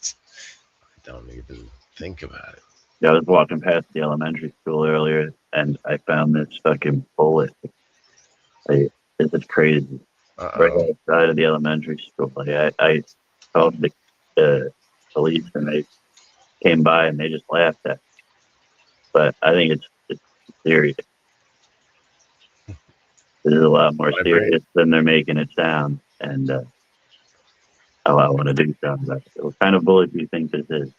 don't even think about it. Yeah, I was walking past the elementary school earlier, and I found this fucking bullet. Like, it's crazy. Right outside of the elementary school. Like, I called the police, and they came by, and they just laughed at me. But I think it's serious. This is a lot more serious than they're making it sound. And I want to do something about it. What kind of bullet do you think this is?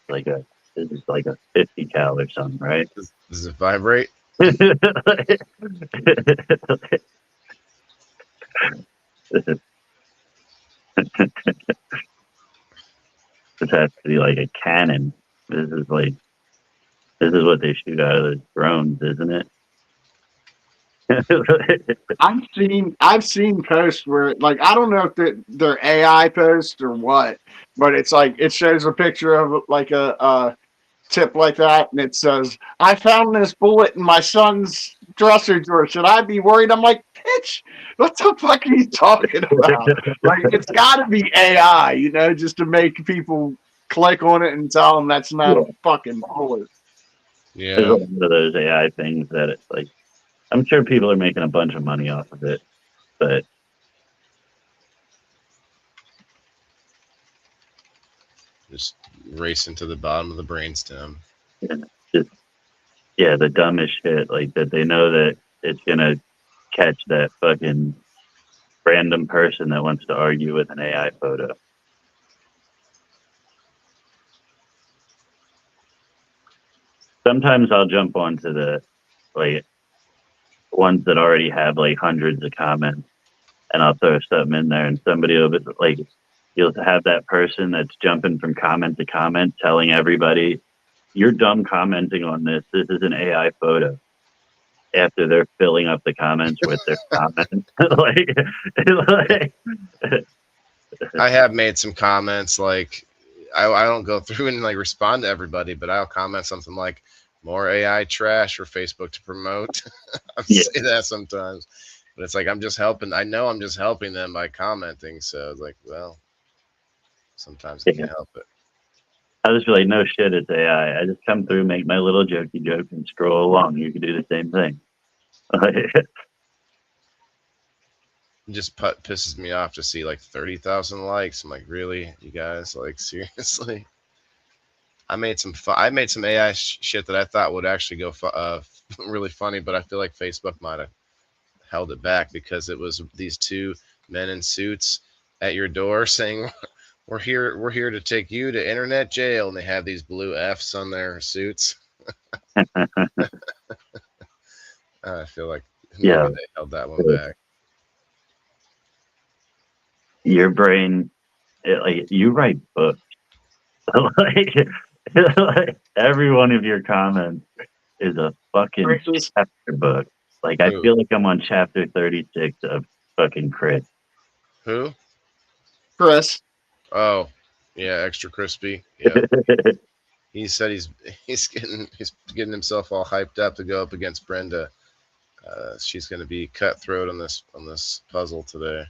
This is like a 50 cal or something, right? Does it vibrate? This has to be like a cannon. This is what they shoot out of those drones, isn't it? I've seen posts where, like, I don't know if they're AI posts or what, but it's like it shows a picture of like a tip like that, and it says, "I found this bullet in my son's dresser drawer. Should I be worried?" I'm like, "Bitch, what the fuck are you talking about?" Like, it's got to be AI, just to make people click on it and tell them that's not a fucking bullet. Yeah. There's one of those AI things that it's like I'm sure people are making a bunch of money off of it, but Just racing to the bottom of the brainstem. the dumbest shit, like that they know that it's gonna catch that fucking random person that wants to argue with an AI photo. Sometimes I'll jump onto the like ones that already have like hundreds of comments, and I'll throw something in there, and somebody will be like, you'll have that person that's jumping from comment to comment, telling everybody, "You're dumb commenting on this. This is an AI photo." After they're filling up the comments with their comments, like I have made some comments like I don't go through and like respond to everybody, but I'll comment something like more AI trash for Facebook to promote. I say that sometimes, but it's like I'm just helping. I know I'm just helping them by commenting. So it's like, well, sometimes I can't help it. I just like, no shit, it's AI. I just come through, make my little jokey joke, and scroll along. You can do the same thing. It just pisses me off to see like 30,000 likes. I'm like, really, you guys? Like, seriously? I made some AI shit that I thought would actually go really funny, but I feel like Facebook might have held it back because it was these two men in suits at your door saying, we're here to take you to internet jail, and they have these blue F's on their suits. I feel like maybe they held that one back. Your brain, like, you write books. like every one of your comments is a fucking chapter book. Like, I feel like I'm on chapter 36 of fucking Chris. Who? Chris. Oh, yeah, extra crispy. Yeah. He said he's getting himself all hyped up to go up against Brenda. She's going to be cutthroat on this puzzle today.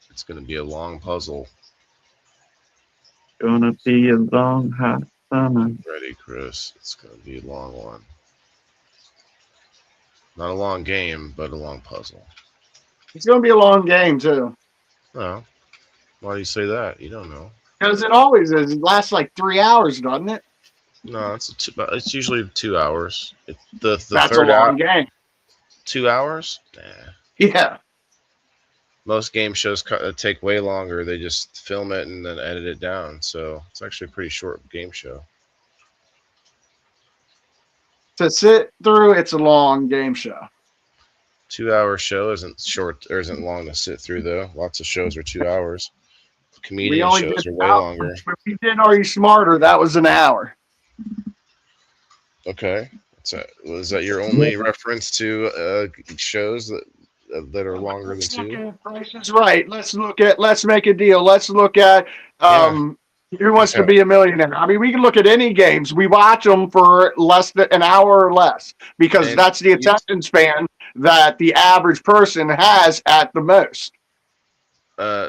It's going to be a long puzzle. Gonna be a long hot summer. Ready, Chris? It's going to be a long one. Not a long game, but a long puzzle. It's going to be a long game too. Oh, why do you say that? You don't know. Because it always is. It lasts like 3 hours, doesn't it? No, it's usually 2 hours. The That's third a long game. 2 hours? Nah. Yeah. Most game shows take way longer. They just film it and then edit it down. So it's actually a pretty short game show. To sit through, it's a long game show. 2 hour show isn't short or isn't long to sit through though. Lots of shows are 2 hours. Comedian shows are way longer. When we did Are You Smarter? That was an hour. Okay. Was that your only reference to shows that are longer than 2? Price is Right. Let's make a deal. Let's look at Who Wants to Be a Millionaire. I mean, we can look at any games. We watch them for less than an hour or less because that's the attention span that the average person has at the most.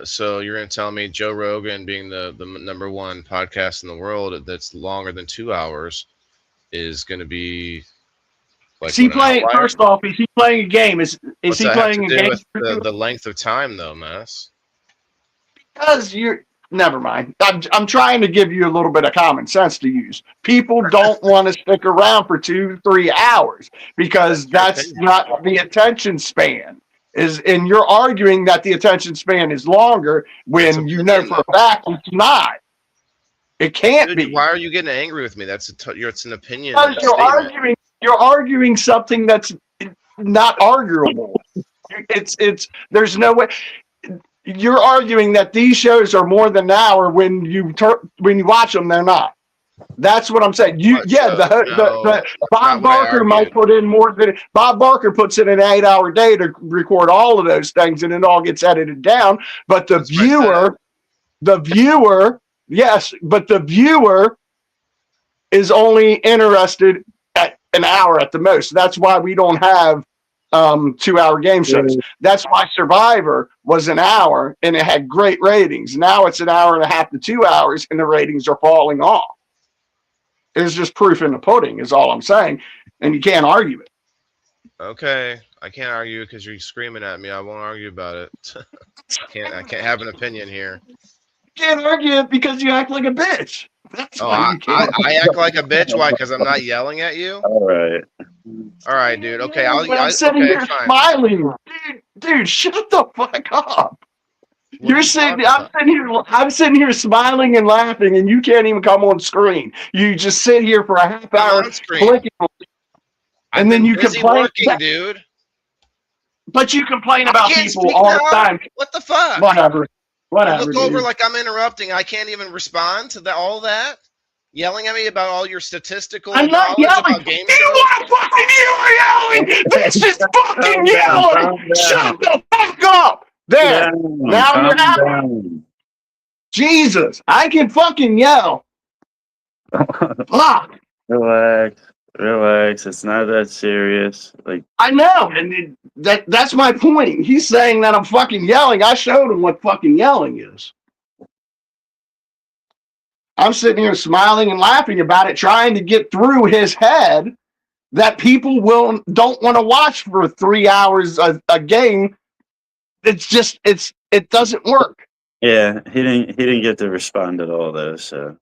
So you're going to tell me Joe Rogan, being the number one podcast in the world that's longer than 2 hours, is going to be like? Is he playing? First off, is he playing a game? Is he playing a game? With the length of time, though, Mass? Because you're. Never mind. I'm trying to give you a little bit of common sense to use. People don't want to stick around for 2-3 hours because that's not the attention span. And you're arguing that the attention span is longer when you know for a fact it's not. It can't be. Why are you getting angry with me? It's an opinion. Because you're arguing something that's not arguable. There's no way. You're arguing that these shows are more than an hour when you watch them. They're not. That's what I'm saying. Bob Barker might put in more than Bob Barker puts in an 8-hour day to record all of those things, and it all gets edited down. But the viewer is only interested at an hour at the most. That's why we don't have 2-hour game shows. That's why Survivor was an hour and it had great ratings. Now it's an hour and a half to 2 hours and the ratings are falling off. is just proof in the pudding, is all I'm saying. And you can't argue it. Okay, I can't argue because you're screaming at me. I won't argue about it. I can't have an opinion here. You can't argue it because you act like a bitch. That's Oh, why you can't. I act like a bitch. Why? Because I'm not yelling at you. All right. All right, dude. Okay, I'm sitting okay, here fine. smiling. Dude, shut the fuck up. What are you talking about? I'm sitting here smiling and laughing, and you can't even come on screen. You just sit here for a half I'm hour on screen. clicking, I've and then been you busy complain. working, dude. But you complain I about can't people speak all now. the time. What the fuck? Whatever. You Whatever. look over dude. like I'm interrupting. I can't even respond to all that. Yelling at me about all your statistical I'm not knowledge yelling. about game You shows. are fucking yelling. This is fucking yelling. Calm down. Shut the fuck up. There. Now Calm you're happy. down. Jesus, I can fucking yell. Fuck. Relax. It's not that serious. Like, I know, and that's my point. He's saying that I'm fucking yelling. I showed him what fucking yelling is. I'm sitting here smiling and laughing about it, trying to get through his head that people don't want to watch for 3 hours a game. It's just it doesn't work. yeah, he didn't get to respond at all though. So.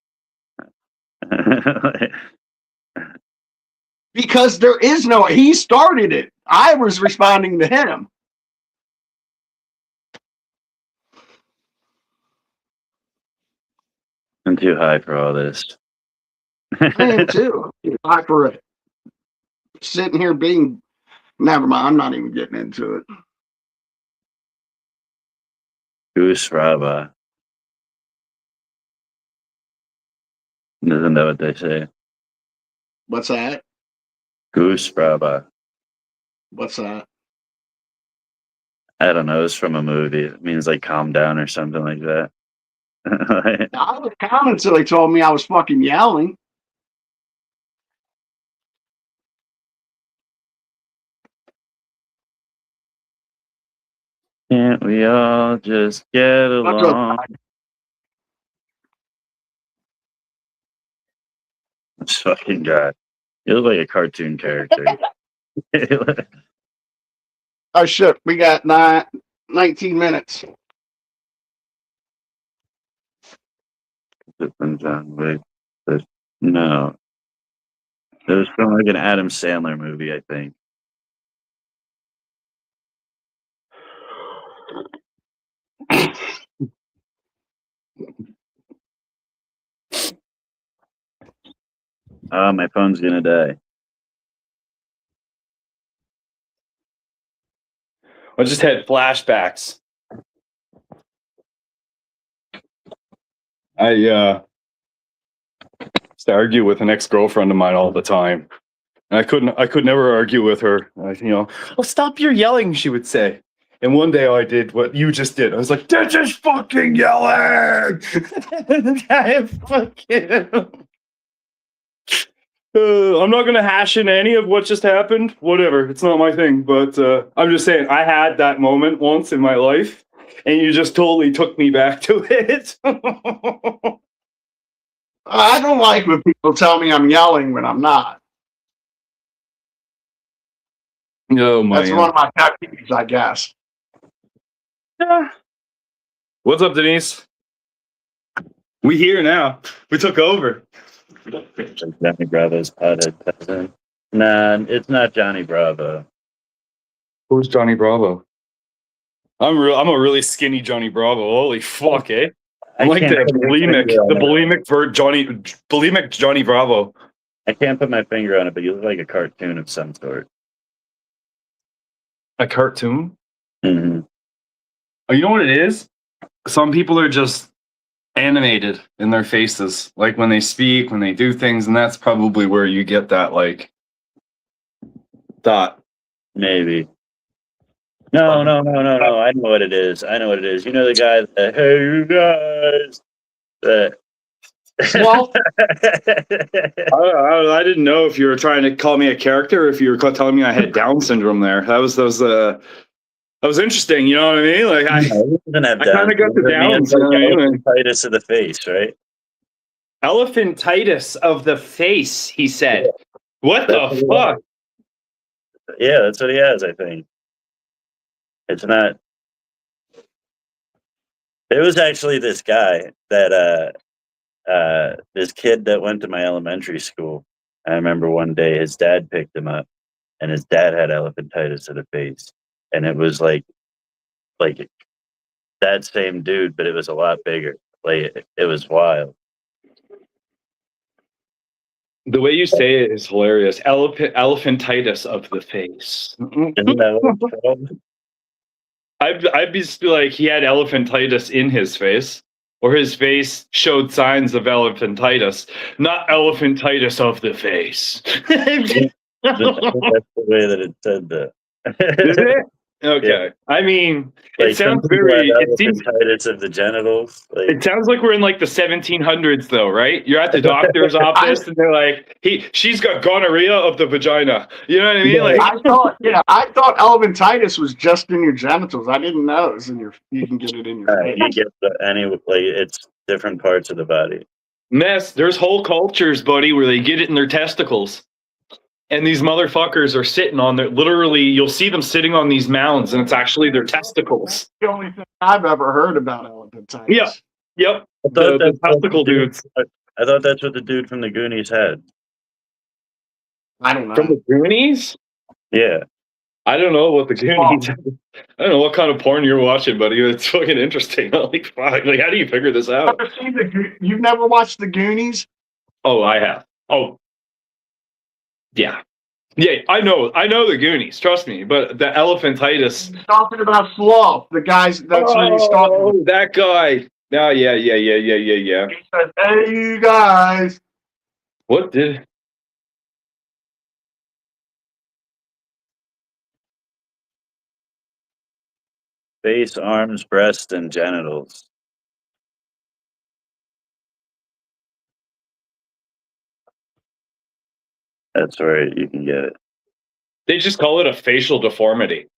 Because there is no, he started it. I was responding to him. I'm too high for all this. I am too. I'm for it. Sitting here being, never mind. I'm not even getting into it. Goose Raba. Isn't that what they say? What's that? Goose Raba. What's that? I don't know. It's from a movie. It means like calm down or something like that. I was calm until they told me I was fucking yelling. Can't we all just get along? This fucking guy. You look like a cartoon character. Oh shit, we got 19 minutes. No. It was from like an Adam Sandler movie, I think. Oh, my phone's gonna die. I just had flashbacks. I used to argue with an ex-girlfriend of mine all the time. And I could never argue with her. Oh, stop your yelling, she would say. And one day I did what you just did. I was like, they're just fucking yelling! I fucking... I'm not going to hash in any of what just happened. Whatever. It's not my thing. But I'm just saying, I had that moment once in my life, and you just totally took me back to it. I don't like when people tell me I'm yelling when I'm not. Oh, my. That's one of my pet peeves, I guess. Yeah. What's up, Denise? We here now. We took over. Johnny Bravo's potted peasant. Nah, it's not Johnny Bravo. Who's Johnny Bravo? I'm a really skinny Johnny Bravo. Holy fuck, eh? I'm like the bulimic Johnny Bravo. I can't put my finger on it, but you look like a cartoon of some sort. A cartoon? Mm-hmm. Oh, you know what it is? Some people are just animated in their faces, like when they speak, when they do things, and that's probably where you get that like thought. Maybe. No. I know what it is. You know the guy that, hey, you guys. Well, I didn't know if you were trying to call me a character or if you were telling me I had Down syndrome there. That was interesting, you know what I mean? Like I kind of got the Downs. Like titus of the face, right? Elephantitis of the face, he said. What the fuck? Yeah, that's what he has, I think. It's not. It was actually this guy that this kid that went to my elementary school. I remember one day his dad picked him up, and his dad had elephantitis of the face, and it was like that same dude, but it was a lot bigger. Like it was wild. The way you say it is hilarious. Elephantitis of the face. Isn't that what it's called? I'd be like, he had elephantitis in his face, or his face showed signs of elephantitis, not elephantitis of the face. That's the way that it said that. Is it? Okay. I mean, it some sounds people very. have It seems. elephantitis of the genitals. Like, It sounds like we're in like the 1700s, though, right? You're at the doctor's office, and they're like, she's got gonorrhea of the vagina." You know what I mean? Yeah. Like, I thought elephantitis was just in your genitals. I didn't know it was in your. You can get it in your face. you get it's different parts of the body. mess. There's whole cultures, buddy, where they get it in their testicles. And these motherfuckers are sitting on their, literally, you'll see them sitting on these mounds, and it's actually their testicles. The only thing I've ever heard about elephantitis. Yeah. Yep. I thought The that's what testicle the dude- dudes. I thought that's what the dude from the Goonies had. I don't know. From the Goonies? Yeah. I don't know what the Goonies. I don't know what kind of porn you're watching, buddy. It's fucking interesting. Like, fuck, like, how do you figure this out? You've never watched the Goonies? Oh, I have. Oh, yeah, yeah. I know the Goonies. Trust me. But the elephantitis. He's talking about Sloth, the guys. That's who he's talking about. Oh, that guy. Oh, yeah. He said, "Hey, you guys." What did? Face, arms, breast, and genitals. That's where you can get it. They just call it a facial deformity.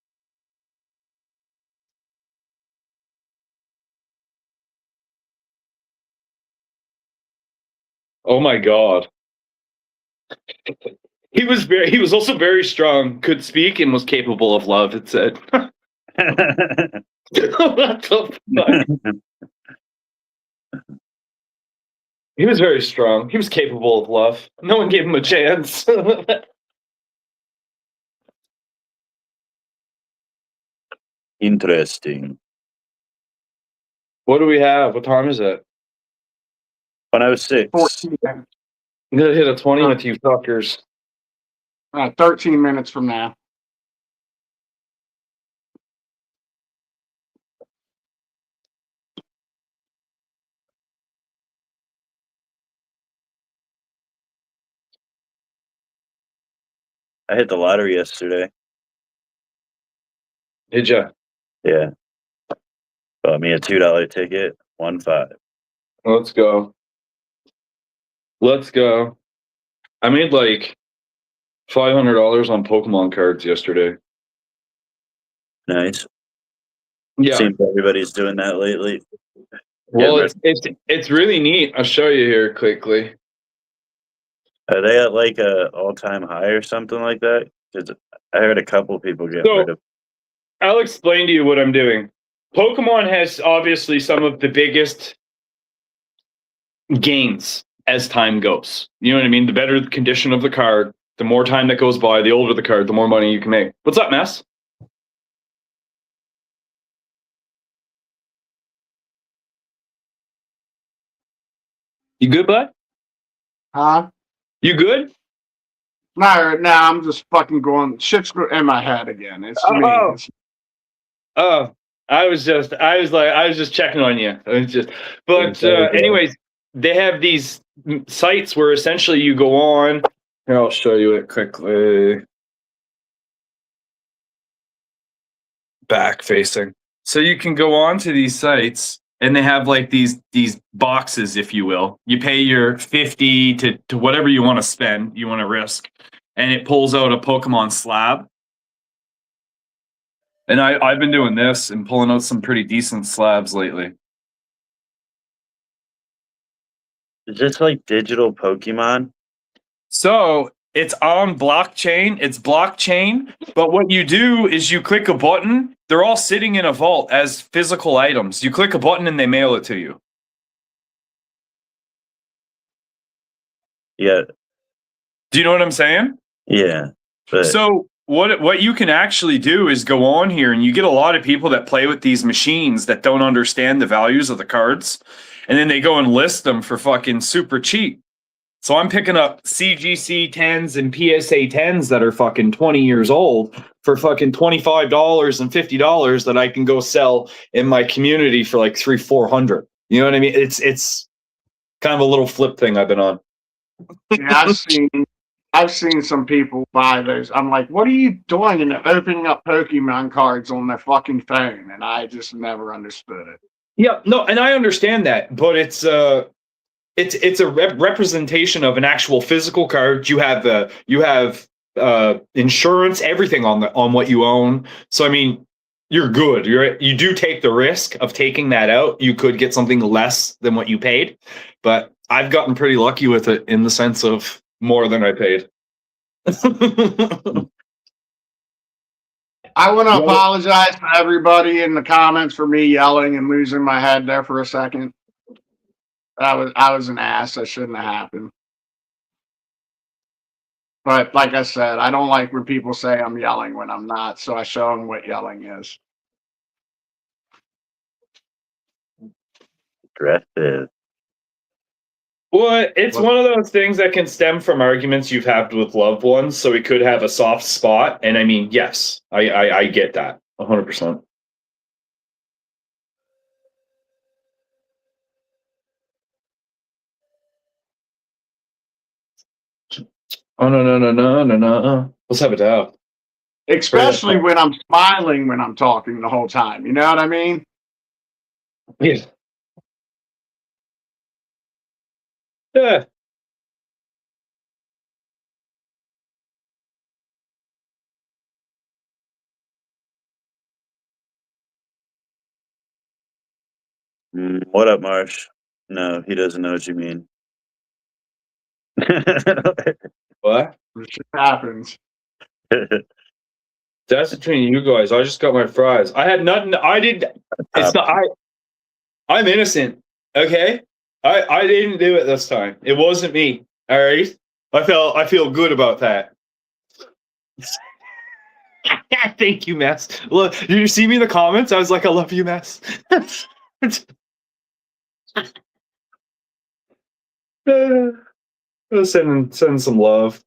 Oh my god. He was also very strong, could speak, and was capable of love, it said. What the fuck? He was very strong. He was capable of love. No one gave him a chance. Interesting. What do we have? What time is it? 106. 14, I'm gonna hit a 20 with you fuckers. 13 minutes from now. I hit the lottery yesterday. Did ya? Yeah. Bought me a $2 ticket, 1-5. Let's go. Let's go. I made like $500 on Pokemon cards yesterday. Nice. Yeah. Seems everybody's doing that lately. Well, Yeah, it's really neat. I'll show you here quickly. Are they at like a all-time high or something like that? Because I heard a couple people get So- rid of. I'll explain to you what I'm doing. Pokemon has obviously some of the biggest gains as time goes. You know what I mean? The better the condition of the card, the more time that goes by, the older the card, the more money you can make. What's up, Mess? You good, bud? Huh? You good? No, I'm just fucking going. Shit's in my head again. It's me. Oh. It's- Oh, I was just checking on you. But anyways, they have these sites where essentially you go on. Here, I'll show you it quickly. Back facing. So you can go on to these sites and they have like these boxes, if you will. You pay your 50 to whatever you want to spend, you want to risk, and it pulls out a Pokemon slab. And I've been doing this and pulling out some pretty decent slabs lately. Is this like digital Pokemon? So it's on blockchain. It's blockchain. But what you do is you click a button. They're all sitting in a vault as physical items. You click a button and they mail it to you. Yeah, Do you know what I'm saying? yeah. But So what you can actually do is go on here, and you get a lot of people that play with these machines that don't understand the values of the cards, and then they go and list them for fucking super cheap. So I'm picking up CGC 10s and PSA 10s that are fucking 20 years old for fucking $25 and $50 that I can go sell in my community for like $300-400. You know what I mean? It's kind of a little flip thing I've been on. Yeah, I've seen some people buy those. I'm like, what are you doing? And they're opening up Pokemon cards on their fucking phone, and I just never understood it. Yeah, no, and I understand that, but it's a representation of an actual physical card. You have insurance, everything on what you own. So I mean, you're good. You do take the risk of taking that out. You could get something less than what you paid, but I've gotten pretty lucky with it in the sense of more than I paid. I want to apologize to everybody in the comments for me yelling and losing my head there for a second. I was an ass. That shouldn't have happened. But like I said, I don't like when people say I'm yelling when I'm not, so I show them what yelling is. aggressive. Well, it's one of those things that can stem from arguments you've had with loved ones, so it could have a soft spot. And I mean, yes, I get that 100%. Oh no. Let's have a dab. Especially when I'm smiling when I'm talking the whole time. You know what I mean? Yeah. Yeah. What up, Marsh? No, he doesn't know what you mean. What? It just happens. That's between you guys. I just got my fries. I had nothing. I did. It's not. I'm innocent. Okay. I didn't do it this time. It wasn't me. All right. I feel good about that. Thank you, Mess. Look, did you see me in the comments? I was like, I love you, Mess. Send some love.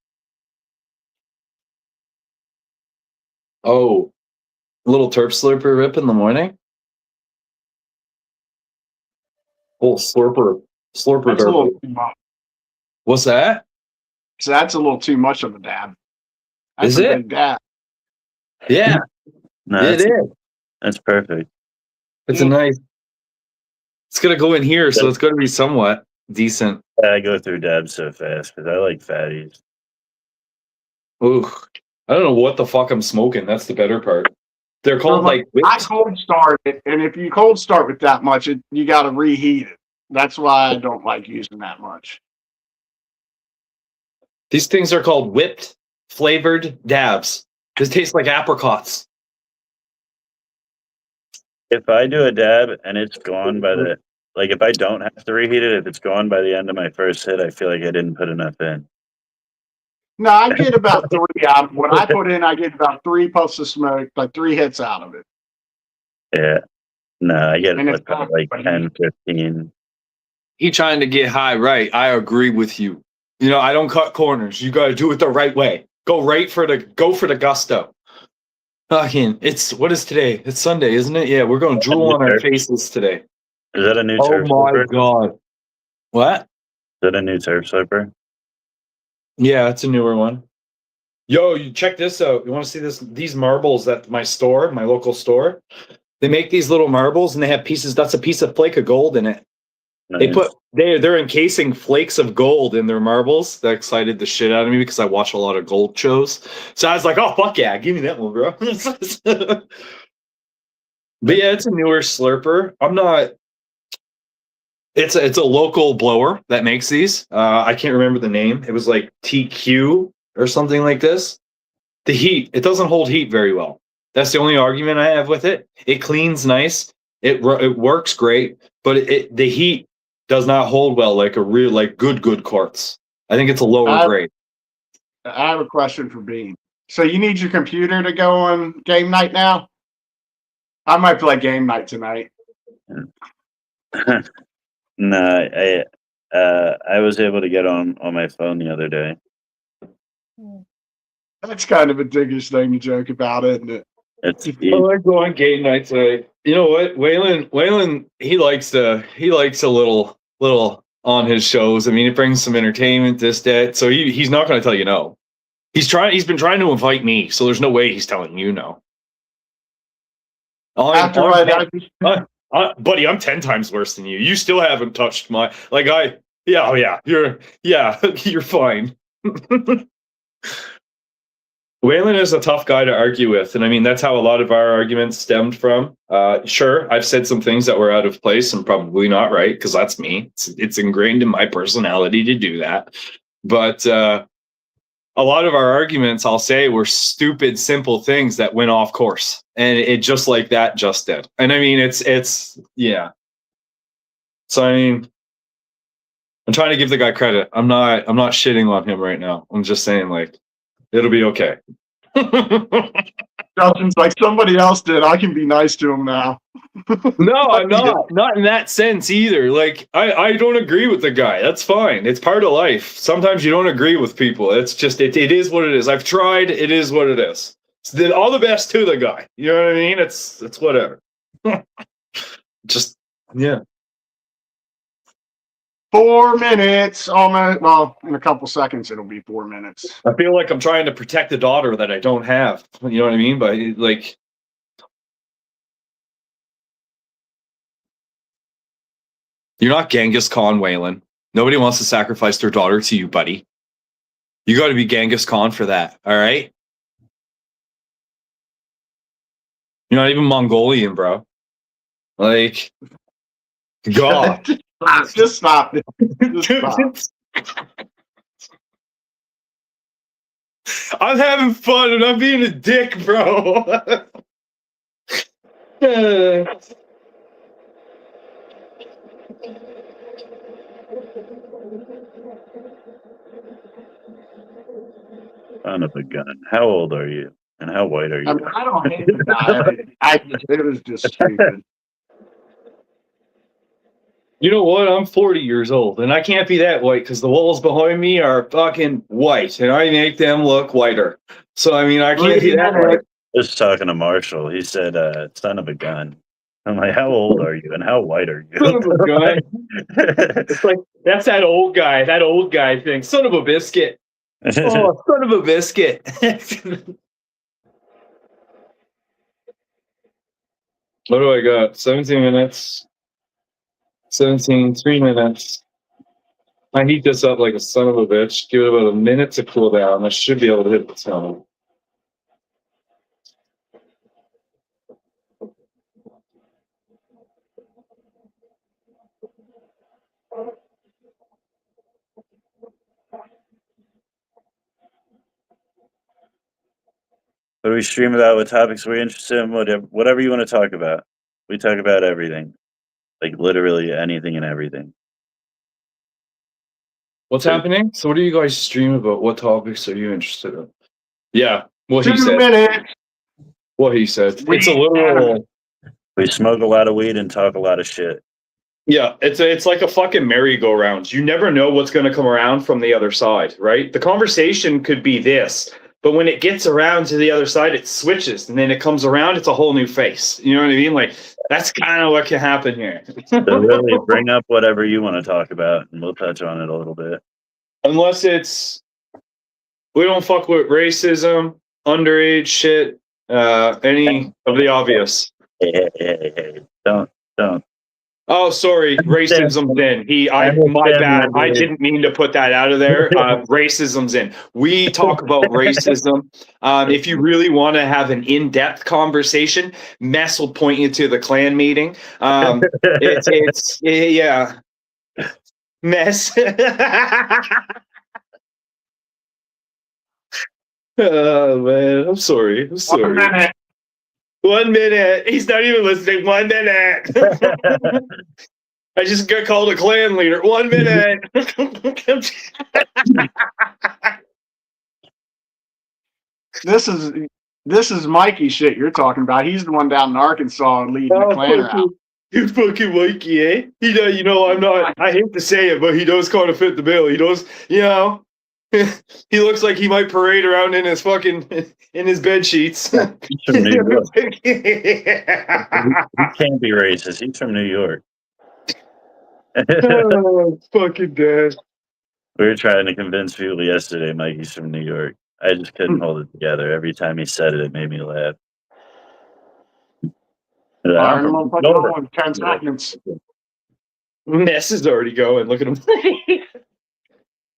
Oh, a little Terp Slurper rip in the morning. Oh, slurper That's a little too much. What's that? So that's a little too much of a dab. That's Is a it? big dab. Yeah, No, it is. that's perfect. It's a nice. It's gonna go in here, so it's gonna be somewhat decent. I go through dabs so fast because I like fatties. Ooh, I don't know what the fuck I'm smoking. That's the better part. They're called like I whips. cold start it, and if you cold start with that much, you got to reheat it. That's why I don't like using that much. These things are called whipped flavored dabs. This tastes like apricots. If I do a dab and it's gone by the if I don't have to reheat it, if it's gone by the end of my first hit, I feel like I didn't put enough in. No, I get about 3. When I put in, I get about 3 puffs of smoke, like 3 hits out of it. Yeah. No, I get And it's like not- 10, 15. He trying to get high, right? I agree with you. You know, I don't cut corners. You got to do it the right way. Go for the gusto. Fucking, what is today? It's Sunday, isn't it? Yeah, we're going to drool on our faces today. Is that a new Oh turf my slipper? god! What? Is that a new turf slipper? Yeah, it's a newer one. Yo, you check this out. You want to see this? These marbles at my local store. They make these little marbles, and they have pieces. That's a piece of flake of gold in it. Nice. They're encasing flakes of gold in their marbles. That excited the shit out of me because I watch a lot of gold shows. So I was like, oh fuck yeah, give me that one, bro. But yeah, it's a newer slurper. I'm not. It's a local blower that makes these. I can't remember the name. It was like TQ or something like this. The heat, it doesn't hold heat very well. That's the only argument I have with it. It cleans nice. It works great, but the heat does not hold well like a real good quartz. I think it's a lower grade. I have a question for Bean. So you need your computer to go on game night now? I might play game night tonight. No, I was able to get on my phone the other day. That's kind of a diggish thing to joke about, isn't it? It's I like going game night today. You know what, Waylon, he likes a little on his shows. I mean, it brings some entertainment, this, that. So he's not going to tell you no. He's been trying to invite me, so there's no way he's telling you no. Buddy, I'm 10 times worse than you. You still haven't touched my you're fine. Waylon is a tough guy to argue with, and I mean that's how a lot of our arguments stemmed from. Sure, I've said some things that were out of place and probably not right because that's me. It's ingrained in my personality to do that. But a lot of our arguments, I'll say, were stupid, simple things that went off course, and it just like that just did. And I mean, it's yeah. So I mean, I'm trying to give the guy credit. I'm not shitting on him right now. I'm just saying like. It'll be okay. Justin's like somebody else did. I can be nice to him now. No, I'm not. Not in that sense either. Like, I don't agree with the guy. That's fine. It's part of life. Sometimes you don't agree with people. It's just, it is what it is. I've tried. It is what it is. All the best to the guy. You know what I mean? It's whatever. Just, yeah. 4 minutes, almost. Well, in a couple seconds, it'll be 4 minutes. I feel like I'm trying to protect a daughter that I don't have. You know what I mean? But like, you're not Genghis Khan, Waylon. Nobody wants to sacrifice their daughter to you, buddy. You got to be Genghis Khan for that. All right. You're not even Mongolian, bro. Like, God. Just stop it. Just stop. I'm having fun and I'm being a dick, bro. Son of a gun. How old are you? And how white are you? I don't hate the guy. It was just stupid. You know what? I'm 40 years old, and I can't be that white because the walls behind me are fucking white, and I make them look whiter. So, I mean, I can't be that white. Just talking to Marshall. He said, son of a gun. I'm like, how old are you? And how white are you? Son of a gun. It's like, that's that old guy thing. Son of a biscuit. Oh, son of a biscuit. What do I got? 17 minutes. 3 minutes. I heat this up like a son of a bitch. Give it about a minute to cool down. I should be able to hit the tone. What do we stream about? What topics we're interested in? Whatever you want to talk about. We talk about everything. Like literally anything and everything. What's happening? So what do you guys stream about? What topics are you interested in? Yeah, what he 2 said. minutes. What he said. It's a literal... We smoke a lot of weed and talk a lot of shit. Yeah, it's like a fucking merry-go-round. You never know what's going to come around from the other side, right? The conversation could be this, but when it gets around to the other side, it switches, and then it comes around, it's a whole new face. You know what I mean? Like, that's kind of what can happen here. So really bring up whatever you want to talk about, and we'll touch on it a little bit. Unless it's, we don't fuck with racism, underage shit, any of the obvious. Hey. Don't. Oh, sorry, racism's in. My bad. I didn't mean to put that out of there. Racism's in. We talk about racism. If you really want to have an in-depth conversation, Mess will point you to the Klan meeting. Yeah. Mess. Oh man, I'm sorry. I'm 1 sorry. minute. 1 minute. He's not even listening. 1 minute. I just got called a clan leader. 1 minute. This is Mikey shit you're talking about. He's the one down in Arkansas leading the clan around. You fucking Mikey, eh? He does, I'm not. I hate to say it, but he does kind of fit the bill. He does, he looks like he might parade around in his bed sheets. He's from New York. He can't be racist. He's from New York. Oh, fucking dead. We were trying to convince people yesterday Mikey's from New York. I just couldn't hold it together. Every time he said it, it made me laugh. Fire him up in 10 seconds. Mess is already going. Look at him.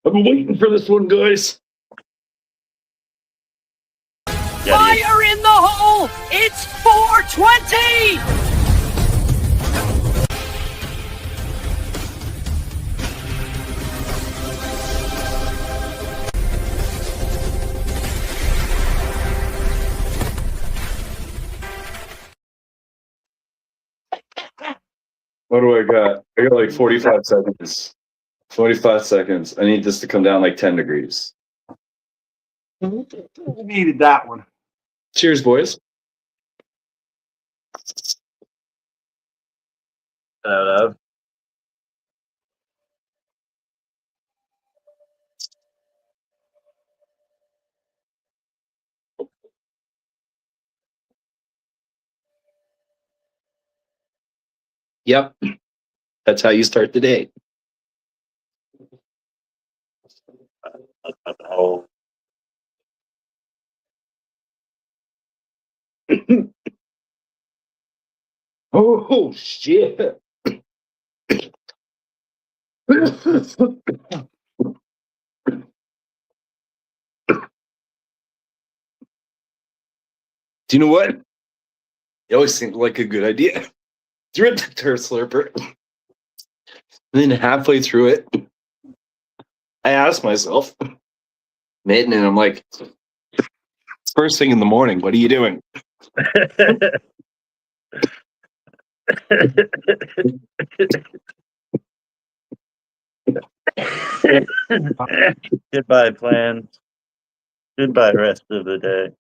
I've been waiting for this one, guys. Fire in the hole! It's 420! What do I got? I got like 45 seconds. 45 seconds. I need this to come down like 10 degrees. Needed that one. Cheers, boys. Shout out. Yep. That's how you start the day. Oh, Oh, shit. Do you know what? It always seemed like a good idea. Threw it to Turf Slurper. And then halfway through it, I asked myself, Maiden, and I'm like, first thing in the morning, what are you doing? Goodbye, plans. Goodbye, rest of the day.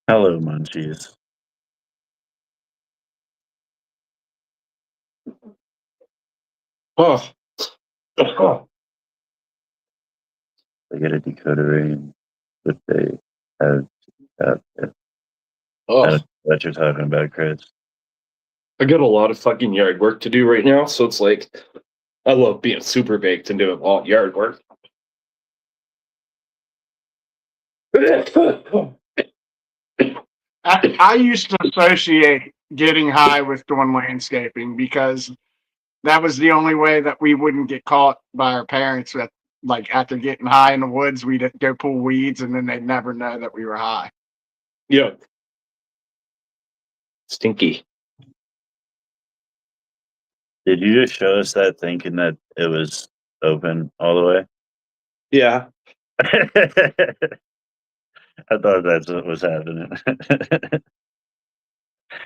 Hello, munchies. Oh. They get a decoder ring, but they have Oh. what you're talking about, Chris. I got a lot of fucking yard work to do right now, so it's like I love being super baked and doing all yard work. I used to associate getting high with doing landscaping because that was the only way that we wouldn't get caught by our parents. That like after getting high in the woods, we'd go pull weeds, and then they'd never know that we were high. Yeah. Stinky. Did you just show us that thinking that it was open all the way? Yeah. I thought that's what was happening.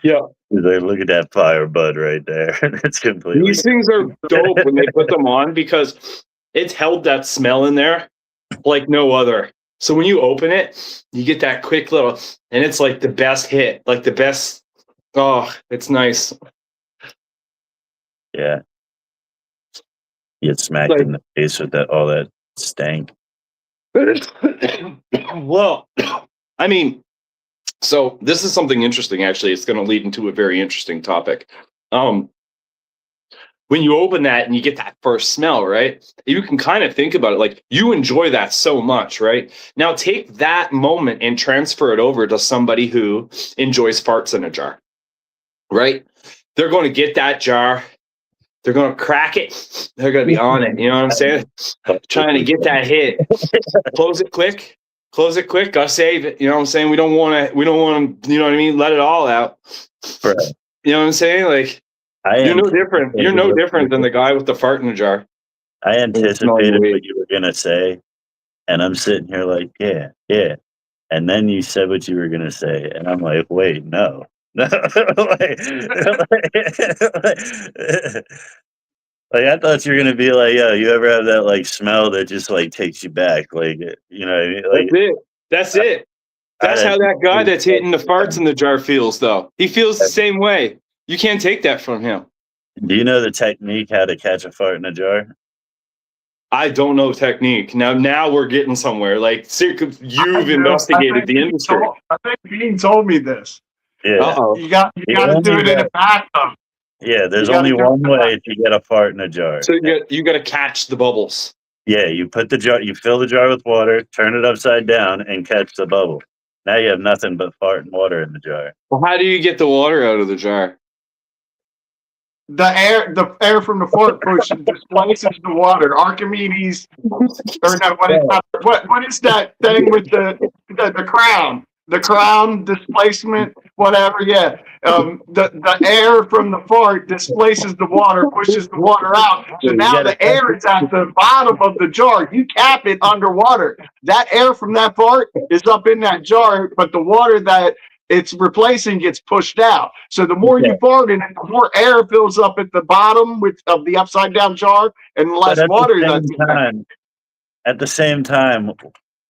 Yeah. Like, look at that fire bud right there. It's completely. These things are dope when they put them on because it's held that smell in there like no other. So when you open it, you get that quick little, and it's like the best hit, like the best. Oh, it's nice. Yeah. You get smacked Like- in the face with that all that stank. Well, I mean, so this is something interesting. Actually, it's going to lead into a very interesting topic. When you open that and you get that first smell, right? You can kind of think about it like you enjoy that so much, right? Now take that moment and transfer it over to somebody who enjoys farts in a jar, right? They're going to get that jar. They're going to crack it. They're going to be on it. You know what I'm saying? Trying to get that hit. Close it quick. Close it quick. Gotta save it. You know what I'm saying? We don't want to, you know what I mean? Let it all out. Right. You know what I'm saying? Like, You're no different. You're no different than the guy with the fart in the jar. I anticipated weed. what you were gonna say, and I'm sitting here like, yeah, yeah. And then you said what you were gonna say, and I'm like, wait, no, no. Like I thought you were gonna be like, yo, you ever have that like smell that just like takes you back, like you know, what I mean? Like That's it. That's it. That's how that guy that's hitting the farts in the jar feels, though. He feels the same way. You can't take that from him. Do you know the technique how to catch a fart in a jar? I don't know technique. Now we're getting somewhere. Like, you've investigated the industry. I think Bean told me this. Yeah. Uh-oh. You got to do it in a bathtub. Yeah, there's You gotta only do one it. way to get a fart in a jar. So you got to catch the bubbles. Yeah, you put the jar, you fill the jar with water, turn it upside down, and catch the bubble. Now you have nothing but fart and water in the jar. Well, how do you get the water out of the jar? The air from the fart push displaces the water. Archimedes, or no, what is that thing with the crown? The crown displacement, whatever. Yeah, the air from the fart displaces the water, pushes the water out. So now the air is at the bottom of the jar. You cap it underwater. That air from that fart is up in that jar, but the water that it's replacing gets pushed out. So the more you fart in it, the more air fills up at the bottom of the upside down jar, and the less water that's in there. At the same time,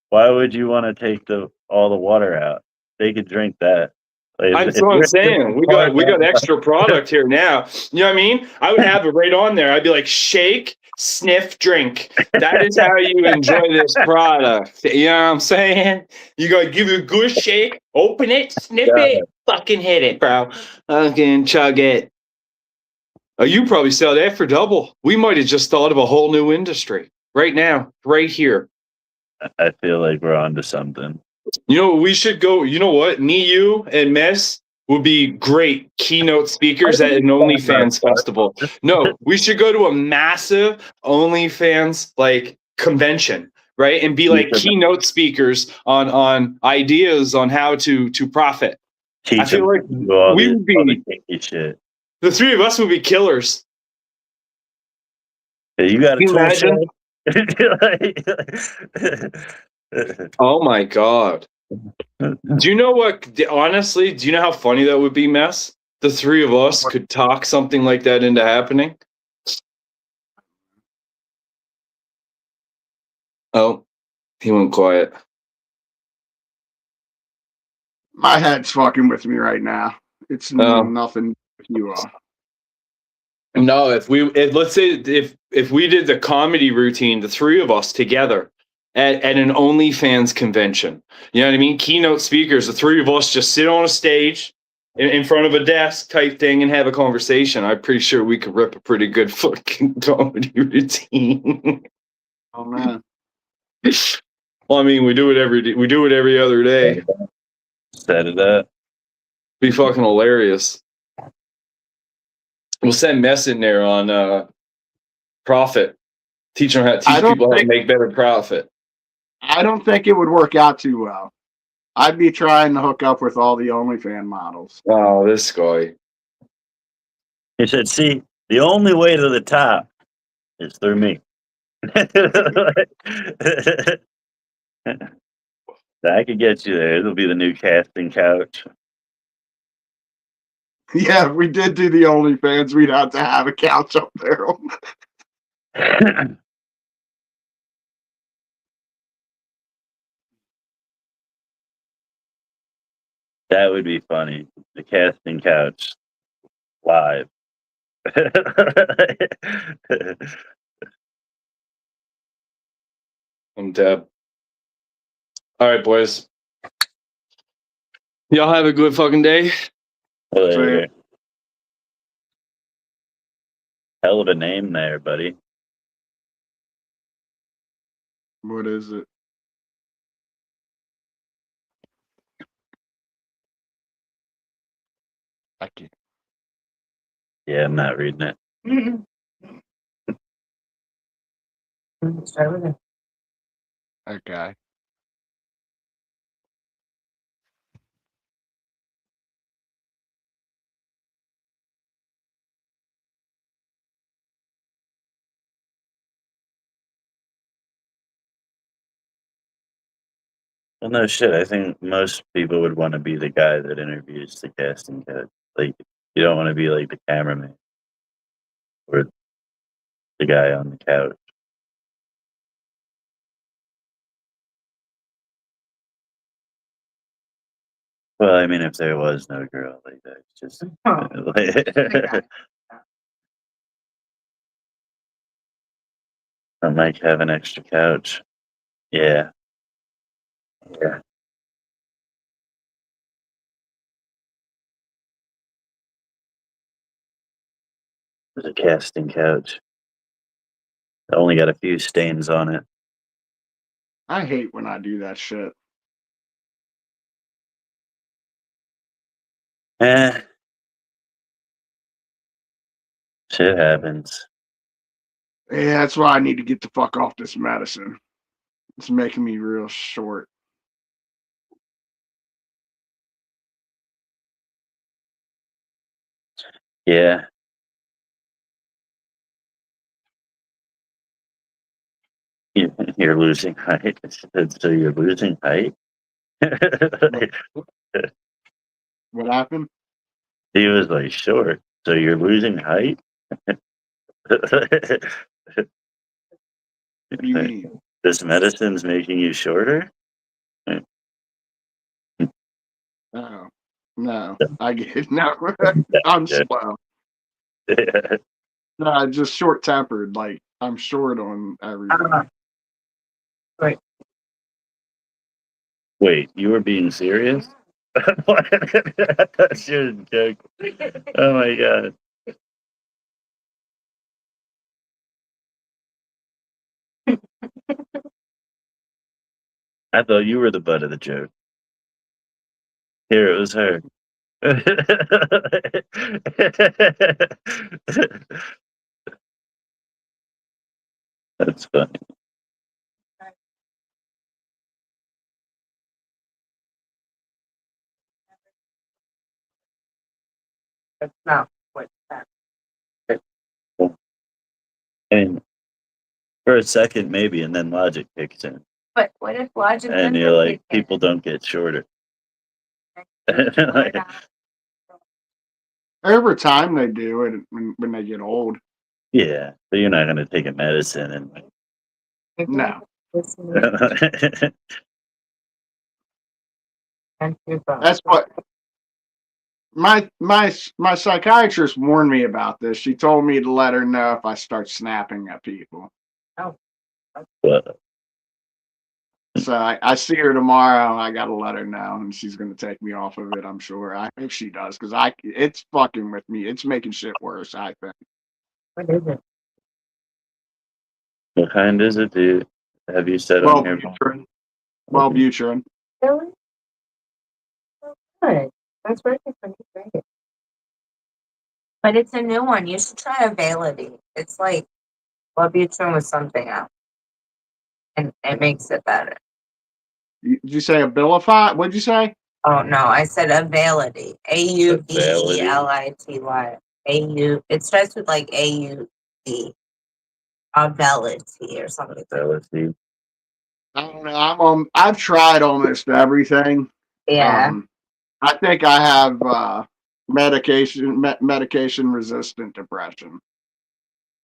why would you want to take all the water out? They could drink that. Like, That's what I'm saying. We got extra product here now. You know what I mean? I would have it right on there. I'd be like, shake, sniff, drink. That is how you enjoy this product. You know what I'm saying? You gotta give it a good shake, open it, sniff it, fucking hit it, bro. Fucking chug it. Oh, you probably sell that for double. We might have just thought of a whole new industry right now, right here. I feel like we're onto something. You know, we should go. You know what? Me, you, and Mess would be great keynote speakers at an OnlyFans festival. No, we should go to a massive OnlyFans like convention, right? And be like keynote speakers on ideas on how to profit. I feel like we would be shit. The three of us would be killers. Yeah, you got to imagine. Oh my God. Do you know what, honestly, do you know how funny that would be, Mess? The three of us could talk something like that into happening. Oh, he went quiet. My head's fucking with me right now. It's nothing with you all. No, let's say if we did the comedy routine, the three of us together, at an OnlyFans convention. You know what I mean? Keynote speakers, the three of us just sit on a stage in front of a desk type thing and have a conversation. I'm pretty sure we could rip a pretty good fucking comedy routine. Oh man. Well, I mean, we do it every other day. Set it up. Be fucking hilarious. We'll send Mess in there on profit. Teach people how to make better profit. I don't think it would work out too well. I'd be trying to hook up with all the OnlyFans models. Oh, this guy. He said, see, the only way to the top is through me. I could get you there. It'll be the new casting couch. Yeah, if we did do the OnlyFans, we'd have to have a couch up there. That would be funny. The casting couch live. I'm dead. All right, boys. Y'all have a good fucking day. Hell of a name there, buddy. What is it? I can't. Yeah, I'm not reading it. Okay. Well, no shit. I think most people would want to be the guy that interviews the casting couch. Like, you don't want to be like the cameraman or the guy on the couch. Well, I mean, if there was no girl like that, it's just like, I might have an extra couch. Yeah. Yeah. There's a casting couch. It only got a few stains on it. I hate when I do that shit. Eh. Shit happens. Yeah, that's why I need to get the fuck off this medicine. It's making me real short. Yeah. You're losing height. So you're losing height? What happened? He was like short. So you're losing height? What do you mean? This medicine's making you shorter? Oh, no. I get it. No, I'm Yeah. slow. No, just short tempered. Like, I'm short on everything. Wait, you were being serious? What? I thought you were joking. Oh my god. I thought you were the butt of the joke. Here, it was her. That's funny. That's not what that. And for a second, maybe, and then logic kicks in. But what if logic? And you're like, people don't get shorter. Like, Over time, they do it when they get old. yeah, but you're not going to take a medicine and. No. That's what my psychiatrist warned me about this. She told me to let her know if I start snapping at people. But, So I see her tomorrow. I gotta let her know, and she's gonna take me off of it. I'm sure. I hope she does, because it's fucking with me. It's making shit worse. I think. What is it? what kind is it, dude? Have you said on here? Wellbutrin. Wellbutrin. Really? Oh, good. That's working for me. Great. But it's a new one. You should try Avality. It's like Wellbutrin with something else, and it makes it better. Did you say Abilify? What'd you say? Oh no, I said Avality. Audvelity. It starts with like AUD. Avality or something. Ability. I don't know. I've tried almost everything. Yeah. I think I have medication resistant depression.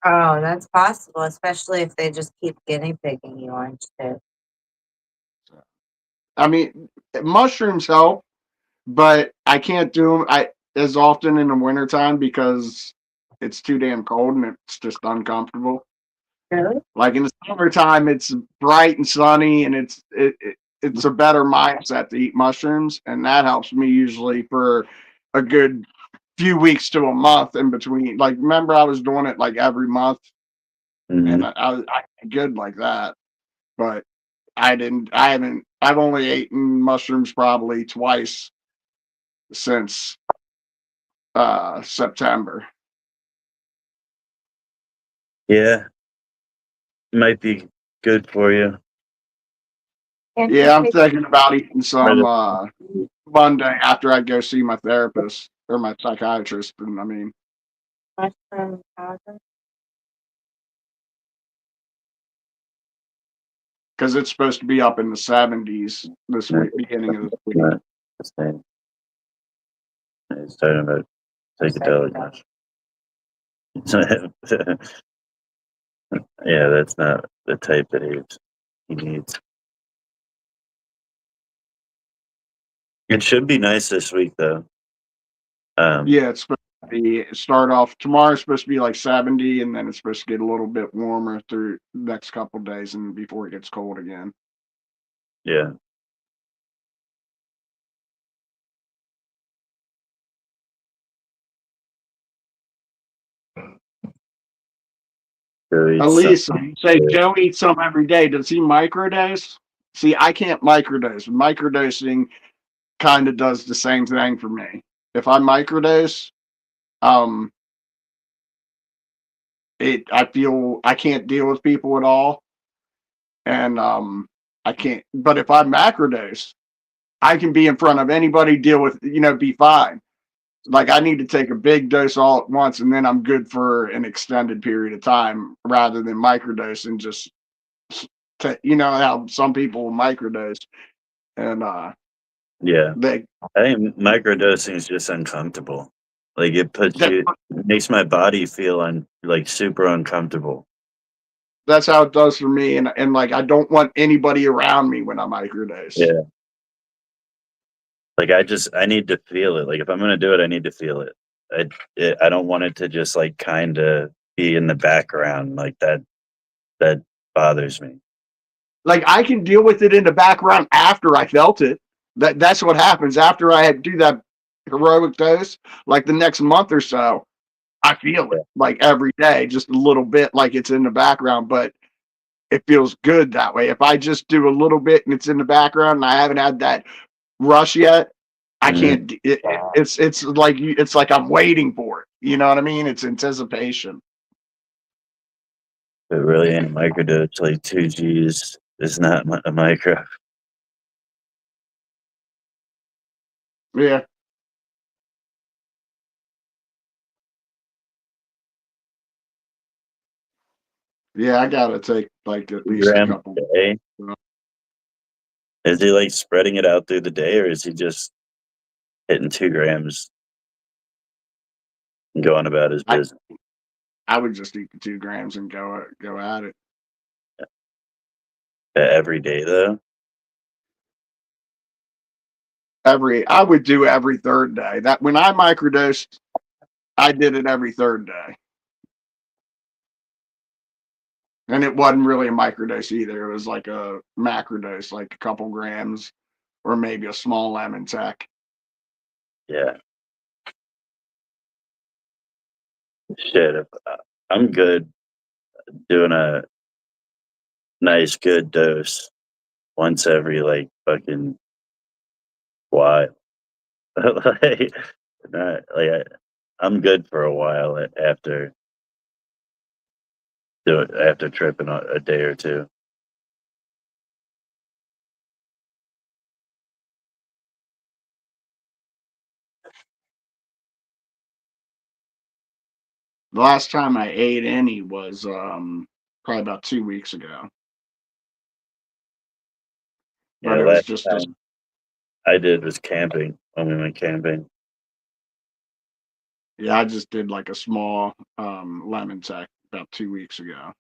Oh, that's possible, especially if they just keep guinea pigging you on shit. I mean, mushrooms help, but I can't do them as often in the wintertime because it's too damn cold and it's just uncomfortable. Really? Like in the summertime, it's bright and sunny, and it's a better mindset to eat mushrooms, and that helps me usually for a good few weeks to a month in between. Like, remember, I was doing it like every month, and I good like that, but I've only eaten mushrooms probably twice since September. Yeah. Might be good for you. Yeah, I'm thinking about eating some Monday after I go see my therapist or my psychiatrist. And I mean, Mushroom powder. because it's supposed to be up in the 70s this week, beginning of the week. Not the same. He's talking about psychedelic. Yeah, that's not the type that he needs. It should be nice this week, though. Yeah, it's supposed to be start off tomorrow's supposed to be like 70, and then it's supposed to get a little bit warmer through the next couple days, and before it gets cold again. Yeah. So At least say Joe eats some every day. Does he microdose? See, I can't microdose. Microdosing kind of does the same thing for me. If I microdose, I feel I can't deal with people at all, and I can't. But if I macrodose, I can be in front of anybody, deal with be fine. Like I need to take a big dose all at once, and then I'm good for an extended period of time, rather than microdose and just how some people microdose and yeah, they I think microdosing is just uncomfortable. Like it makes my body feel like super uncomfortable. that's how it does for me, and like I don't want anybody around me when I microdose. Yeah. Like I need to feel it. Like if I'm gonna do it, I need to feel it. I don't want it to just like kind of be in the background like that. That bothers me. Like I can deal with it in the background after I felt it. That's what happens after I do that heroic dose. Like the next month or so, I feel it like every day, just a little bit, like it's in the background, but it feels good that way. If I just do a little bit and it's in the background and I haven't had that rush yet, I can't. It's like I'm waiting for it. You know what I mean? It's anticipation. It really ain't a microdose. Like 2Gs is not a micro. Yeah. Yeah, I gotta take like at least a couple. A day. Is he like spreading it out through the day, or is he just hitting 2 grams and going about his business? I would just eat the 2 grams and go at it. Every day, though. I would do every third day. That when I microdosed, I did it every third day. And it wasn't really a microdose either. It was like a macrodose, like a couple grams or maybe a small lemon tech. Yeah. Shit, I'm good doing a nice good dose once every like fucking while. I'm good for a while after tripping a day or two. The last time I ate any was probably about 2 weeks ago. But Yeah, it was just time I did was camping when we went camping. Yeah, I just did like a small lemon tech about 2 weeks ago.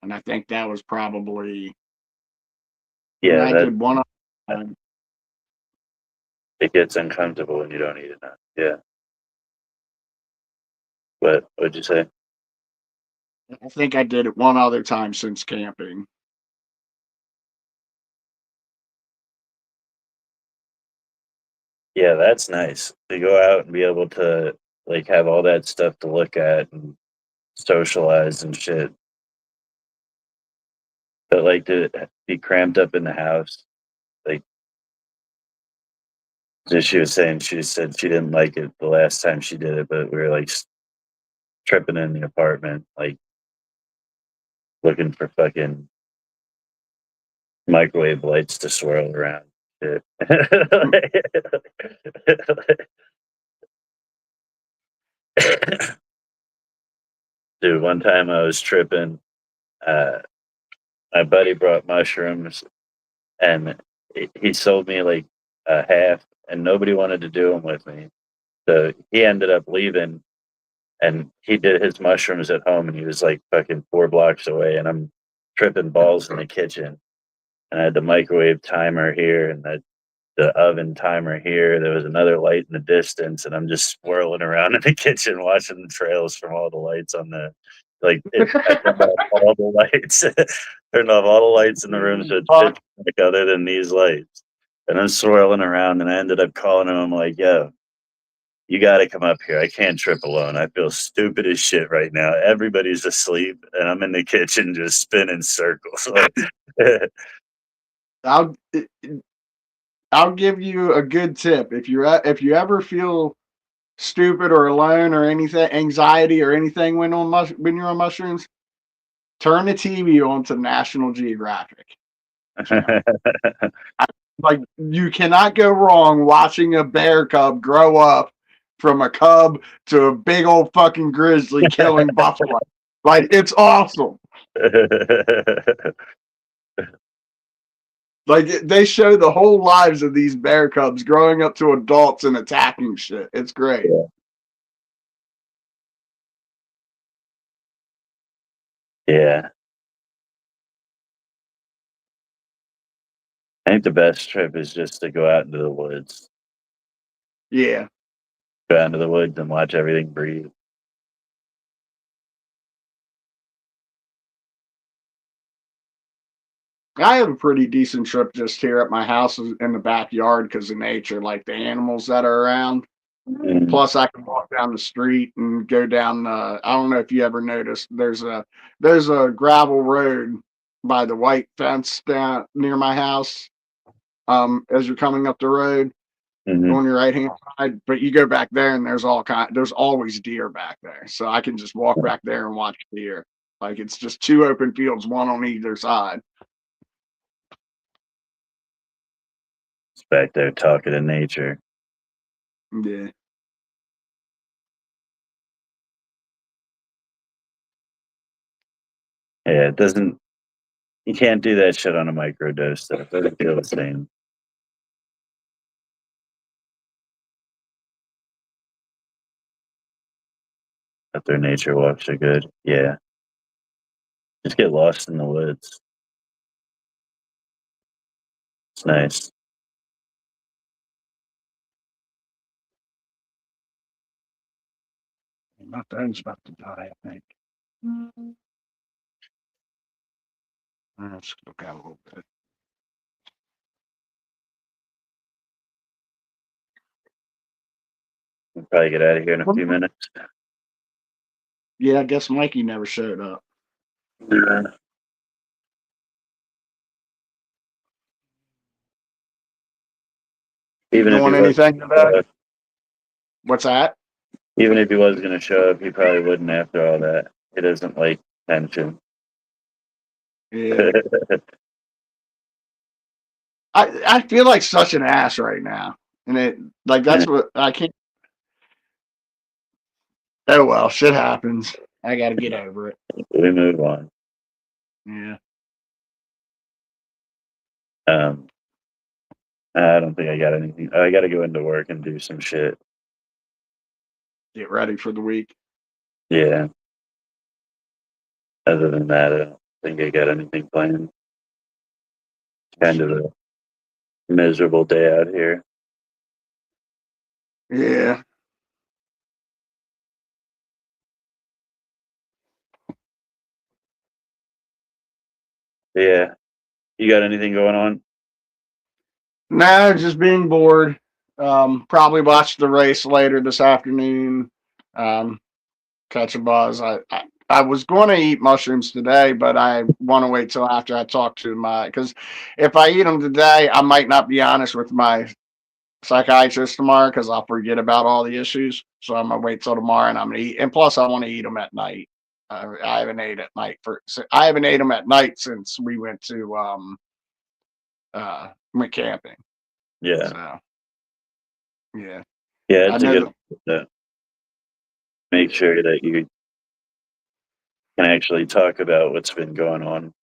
And I think that was probably I did one. It gets uncomfortable when you don't eat enough. Yeah. What'd you say? I think I did it one other time since camping. Yeah, that's nice to go out and be able to like have all that stuff to look at and socialize and shit. But like to be cramped up in the house, like she was saying, she said she didn't like it the last time she did it, but we were like tripping in the apartment, like looking for fucking microwave lights to swirl around. Shit. Dude, one time I was tripping my buddy brought mushrooms, and he sold me like a half, and nobody wanted to do them with me. So he ended up leaving, and he did his mushrooms at home, and he was like fucking 4 blocks away, and I'm tripping balls in the kitchen, and I had the microwave timer here, and the oven timer here. There was another light in the distance, and I'm just swirling around in the kitchen watching the trails from all the lights on the I turned off all the lights, turned off all the lights in the room so it's pitch black other than these lights. And I'm swirling around, and I ended up calling him. I'm like, "Yo, you got to come up here. I can't trip alone. I feel stupid as shit right now. Everybody's asleep, and I'm in the kitchen just spinning circles." I'll give you a good tip. If you ever feel stupid or alone or anything, anxiety or anything when you're on mushrooms, turn the TV on to National Geographic. Like, you cannot go wrong watching a bear cub grow up from a cub to a big old fucking grizzly killing buffalo. Like, it's awesome. Like, they show the whole lives of these bear cubs growing up to adults and attacking shit. It's great. Yeah. I think the best trip is just to go out into the woods. Yeah. Go out into the woods and watch everything breathe. I have a pretty decent trip just here at my house in the backyard because of nature, like the animals that are around. Mm. Plus, I can walk down the street and go down. I don't know if you ever noticed. There's a gravel road by the white fence down near my house. As you're coming up the road Mhm. on your right hand side, but you go back there and there's always deer back there, so I can just walk back there and watch deer. Like, it's just 2 open fields, one on either side. It's back there talking to nature. Yeah. Yeah, it doesn't. You can't do that shit on a microdose stuff. It doesn't feel the same. But their nature walks are good. Yeah. Just get lost in the woods. It's nice. My phone's about to die, I think. Let's look out a little bit. We'll probably get out of here in a few minutes. Yeah, I guess Mikey never showed up. Yeah. Even if Doing he was, anything today? What's that? even if he was going to show up, he probably wouldn't after all that. He doesn't like tension. Yeah. I feel like such an ass right now, and that's what I can't. Oh well, shit happens. I got to get over it. We move on. Yeah. I don't think I got anything. I got to go into work and do some shit. Get ready for the week. Yeah. Other than that, I don't think I got anything planned. Kind of a miserable day out here. Yeah. Yeah. You got anything going on? No, just being bored. Probably watch the race later this afternoon. Catch a buzz. I was going to eat mushrooms today, but I want to wait till after I talk to because if I eat them today, I might not be honest with my psychiatrist tomorrow because I'll forget about all the issues. So I'm gonna wait till tomorrow, and I'm gonna eat. And plus, I want to eat them at night. I haven't ate at night I haven't ate them at night since we went camping. Yeah. So, yeah. Yeah, it's a good to make sure that you can actually talk about what's been going on.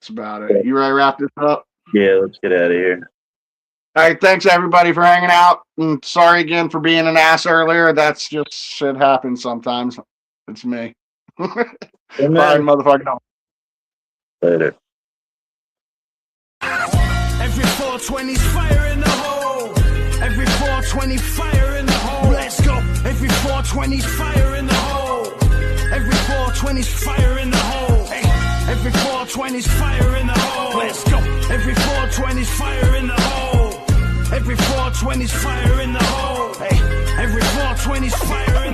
That's about it. You ready to wrap this up? Yeah, let's get out of here. All right, thanks everybody for hanging out. And sorry again for being an ass earlier. That's just shit happens sometimes. It's me. Bye, motherfucker. Later. Every 420's fire in the hole. Every 420 fire in the hole. Let's go. Every 420's fire in the hole. Every 420's fire in the hole. Hey. Every 420's fire in the hole. Let's go. Every 420's fire in the hole. Every 420's fire in the hole. Hey. Every 420's fire in the hole.